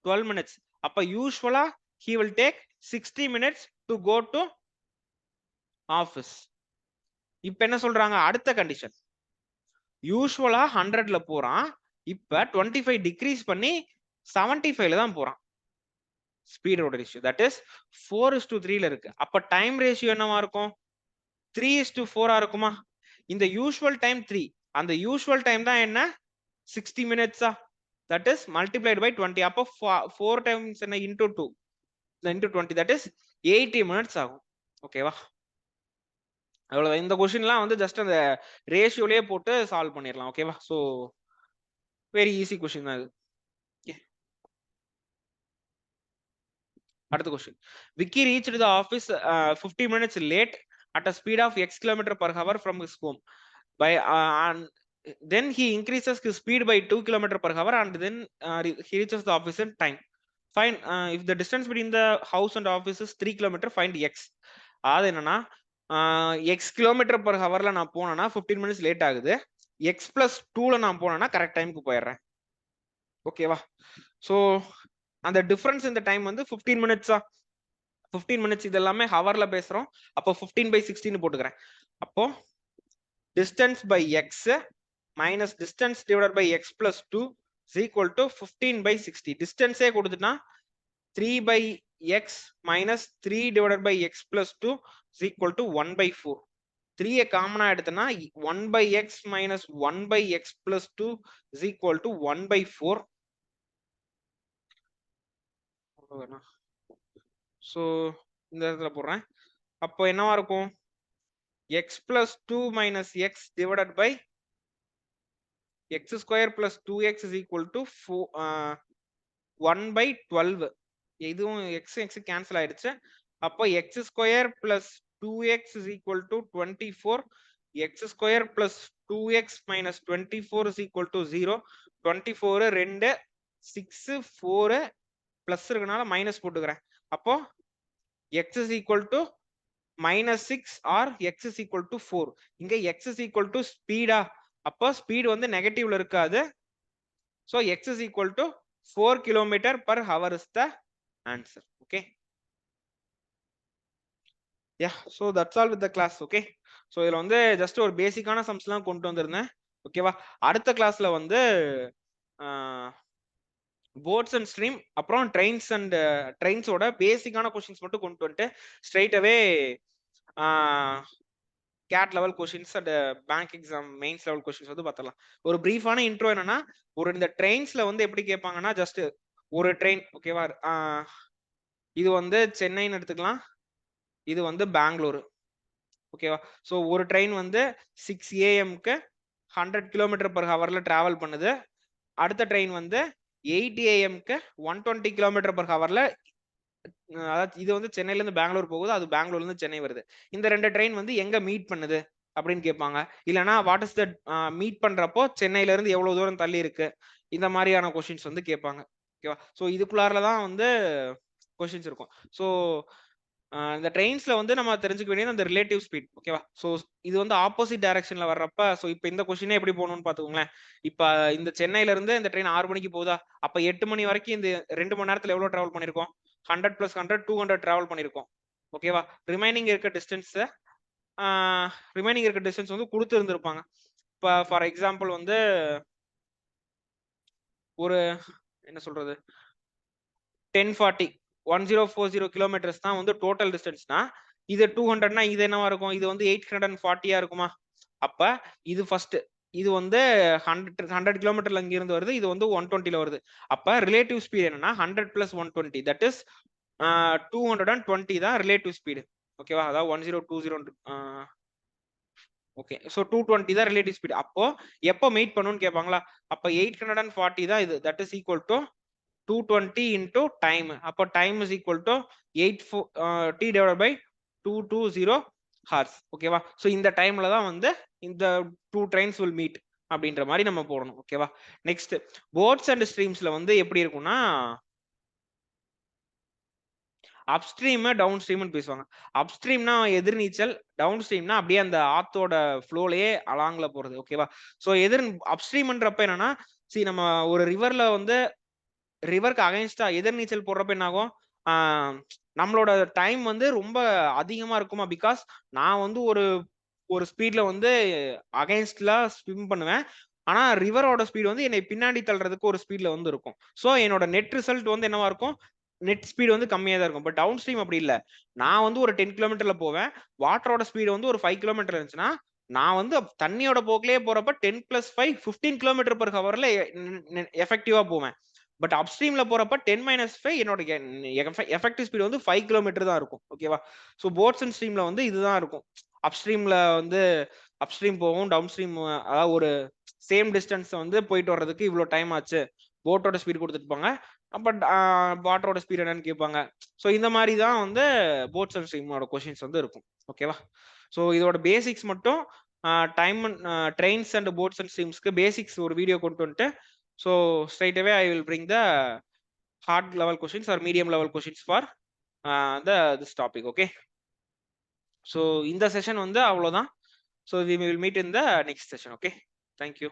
12 மினிட்ஸ். அப்ப யூசுவலா he will take 60 minutes to go to office. இப்ப என்ன சொல்றாங்க? அடுத்த கண்டிஷன், யூசுவலா 100ல போறான். இப்ப 25 டிக்ரீஸ் பண்ணி 75ல தான் போறான். ஸ்பீடோட ரேஷியோ தட் இஸ் 4:3ல இருக்கு. அப்ப டைம் ரேஷியோ என்னவா இருக்கும்? 3:4 இருக்குமா? இந்த யூசுவல் டைம் 3. அந்த யூசுவல் டைம் தான் என்ன? 60 மினிட்ஸா? That is multiplied by 20. அப்போ 4 டைம்ஸ் என்ன? Into 2. into 20 that is 80 minutes ஆகும். ஓகேவா? அவ்வளவுதான். இந்த கொஸ்டின்லாம் வந்து ஜஸ்ட் அந்த ரேஷியோலயே போட்டு சால்வ் பண்ணிடலாம். ஓகேவா? ஸோ வெரி ஈஸி கொஸ்டின் தான் இது. அடுத்த question. Vicky reached the office 50 minutes late at a speed of x km/h from his home. By and then he increases his speed by 2 km/h and then he reaches the office in time. Find if the distance between the house and office is 3 km, find x. அது என்னன்னா x km/h நான் போனேன்னா 15 minutes late ஆகுது. x plus 2ல நான் போனேன்னா correct டைமுக்கு போயிடுறேன். ஓகேவா? ஸோ அந்த டிஃபரன்ஸ் இந்த டைம் வந்து 15 minutes-ஆ 15 minutes இது எல்லாமே ஹவர்ல பேசுறோம். அப்போ 15/16 போட்டுக்கிறேன். அப்போ distance by x minus distance divided by x plus 2 is equal to 15/60. distance கொடுத்துட்டா 3/x minus 3 divided by x plus 2 is equal to 1/4. 3 காமனா எடுத்தனா 1/x minus 1/x plus 2 is equal to 1/4. So இந்த இடத்துல போடுறேன். அப்போ என்னவா இருக்கும்? x plus 2 minus x divided by x square plus 2x is equal to 1/12. இதுவும் x cancel ஆயிடுச்சு. அப்போ x square plus 2x is equal to 24. x square plus 2x minus 24 is equal to 0. 24 2 6 4 plus இருக்கனால minus போட்டுக்கிறேன். அப்போ x is equal to -6 or x is equal to 4. இங்க x is equal to speedo, அப்போ speed வந்து நெகட்டிவ்ல இருக்காது. so x is equal to 4 km/h is the answer. okay, yeah, so that's all with the class. okay, so இதுல வந்து just ஒரு பேசிக்கான சம்ஸ்லாம் கொண்டு வந்திருந்தேன். ஓகேவா? அடுத்த கிளாஸ்ல வந்து போட்ஸ் அண்ட் ஸ்ட்ரீம் அப்புறம் ட்ரெயின்ஸ் அண்ட் ட்ரெயின்ஸோட பேசிக்கான கொஸ்டின்ஸ் மட்டும் கொண்டு வந்துட்டு straight away CAT level questions and bank exam mains level questions வந்து பார்த்தலாம். ஒரு பிரீஃபான இன்ட்ரோ என்னன்னா, ஒரு இந்த ட்ரெயின்ஸ்ல வந்து எப்படி கேட்பாங்கன்னா, ஜஸ்ட் ஒரு ட்ரெயின். ஓகேவா? இது வந்து சென்னைன்னு எடுத்துக்கலாம், இது வந்து பெங்களூரு. ஓகேவா? ஸோ ஒரு ட்ரெயின் வந்து 6 AM-க்கு 100 km/h டிராவல் பண்ணுது. அடுத்த ட்ரெயின் வந்து 8 AM-க்கு 120 km/h. அதாவது இது வந்து சென்னையில இருந்து பெங்களூர் போகுது, அது பெங்களூர்ல இருந்து சென்னை வருது. இந்த ரெண்டு ட்ரெயின் வந்து எங்க மீட் பண்ணுது அப்படின்னு கேட்பாங்க. இல்லைன்னா வாட் இஸ் த மீட் பண்றப்போ சென்னையில இருந்து எவ்வளவு தூரம் தள்ளி இருக்கு, இந்த மாதிரியான கொஸ்டின்ஸ் வந்து கேட்பாங்க. ஓகேவா? ஸோ இதுக்குள்ளார தான் வந்து கொஸ்டின்ஸ் இருக்கும். ஸோ இந்த ட்ரெயின்ஸ்ல வந்து நம்ம தெரிஞ்சுக்க வேண்டியது அந்த ரிலேட்டிவ் ஸ்பீட். ஓகேவா? ஸோ இது வந்து ஆப்போசிட் டைரக்ஷன்ல வர்றப்ப, ஸோ இப்போ இந்த கொஸ்டினே எப்படி போகணும்னு பாத்துக்கோங்களேன். இப்ப இந்த சென்னையில இருந்து இந்த ட்ரெயின் 6 மணிக்கு போகுதா, அப்ப 8 மணி வரைக்கும் இந்த 2 மணி நேரத்துல எவ்வளவு டிராவல் பண்ணிருக்கோம்? 100 + 100 200 டிராவல் பண்ணிருக்கோம். ஓகேவா? ரிமைனிங் இருக்க டிஸ்டன்ஸ் வந்து கொடுத்து இருந்திருப்பாங்க. இப்போ ஃபார் எக்ஸாம்பிள் வந்து ஒரு என்ன சொல்றது 1040 கிலோமீட்டர்ஸ் தான் வந்து டோட்டல் டிஸ்டன்ஸ்னா, இது 200னா இது என்னவா இருக்கும்? இது வந்து 840 இருக்குமா? அப்ப இது ஃபர்ஸ்ட், இது வந்து 100 கிலோமீட்டர்ல இங்க இருந்து வருது, இது வந்து 120ல வருது. அப்ப ரிலேட்டிவ் ஸ்பீட் என்னன்னா 100 + 120 தட் இஸ் 220 தான் ரிலேட்டிவ் ஸ்பீடு. ஓகேவா? அதாவது 1020 ஓகே. ஸோ 220 தான் ரிலேட்டிவ் ஸ்பீட். அப்போ எப்போ மீட் பண்ணுன்னு கேட்பாங்களா? அப்ப 840 தான் இது, that is equal to 220 into time. அப்போ time is equal to 8 t divided by 220 hours. ஓகேவா? ஸோ இந்த டைம்ல தான் வந்து இந்த 2 trains will meet அப்படின்ற மாதிரி நம்ம போடணும். ஓகேவா? நெக்ஸ்ட் போட்ஸ் அண்ட் ஸ்ட்ரீம்ஸ்ல வந்து எப்படி இருக்கும்னா, அப்ஸ்ட்ரீம் டவுன் ஸ்ட்ரீம்னு பேசுவாங்க. அப்ஸ்ட்ரீம்னா எதிர்நீச்சல், டவுன் ஸ்ட்ரீம்னா அப்படியே அந்த ஆத்தோட ஃப்ளோலயே அலாங்ல போறது. ஓகேவா? ஸோ அப்ஸ்ட்ரீம்ன்றப்ப என்னன்னா, நம்ம ஒரு ரிவர்ல வந்து ரிவருக்கு அகைன்ஸ்டா எதிர்நீச்சல் போடுறப்ப என்ன ஆகும்? நம்மளோட டைம் வந்து ரொம்ப அதிகமா இருக்குமா? பிகாஸ் நான் வந்து ஒரு ஸ்பீட்ல வந்து அகைன்ஸ்ட்ல ஸ்விம் பண்ணுவேன். ஆனா ரிவரோட ஸ்பீட் வந்து என்னை பின்னாடி தள்ளுறதுக்கு ஒரு ஸ்பீட்ல வந்து இருக்கும். ஸோ என்னோட நெட் ரிசல்ட் வந்து என்னவா இருக்கும்? நெட் ஸ்பீட் வந்து கம்மியா தான் இருக்கும். பட் டவுன் ஸ்ட்ரீம் அப்படி இல்லை. நான் வந்து ஒரு 10 கிலோமீட்டர்ல போவேன், வாட்டரோட ஸ்பீடு வந்து ஒரு 5 கிலோமீட்டர் இருந்துச்சுன்னா, நான் வந்து தண்ணியோட போக்கிலேயே போறப்ப 10 + 5 15 km/h எஃபெக்டிவா போவேன். பட் அப்ஸ்ட்ரீம்ல போறப்ப 10-5 என்னோட எஃபெக்டிவ் ஸ்பீட் வந்து 5 கிலோமீட்டர் தான் இருக்கும். ஓகேவா? ஸோ போட்ஸ் அண்ட் ஸ்ட்ரீம்ல வந்து இதுதான் இருக்கும். அப்ஸ்ட்ரீம்ல வந்து அப்ஸ்ட்ரீம் போகும், டவுன் ஸ்ட்ரீம் அதாவது ஒரு சேம் டிஸ்டன்ஸ் வந்து போயிட்டு வர்றதுக்கு இவ்வளோ டைம் ஆச்சு. போட்டோட ஸ்பீட் கொடுத்துருப்பாங்க. பட் வாட்டரோட ஸ்பீட் என்னன்னு கேட்பாங்க. ஸோ இந்த மாதிரி தான் வந்து போட்ஸ் அண்ட் ஸ்ட்ரீமோட கொஷின்ஸ் வந்து இருக்கும். ஓகேவா? ஸோ இதோட பேசிக்ஸ் மட்டும் time trains and boats and ஸ்ட்ரீம்ஸ்க்கு பேசிக்ஸ் ஒரு வீடியோ கொண்டு வந்துட்டு so straight away I will bring the hard level questions or medium level questions for this topic. Okay. So இந்த செஷன் வந்து அவ்வளோதான். So we will meet in the next session. Okay. Thank you.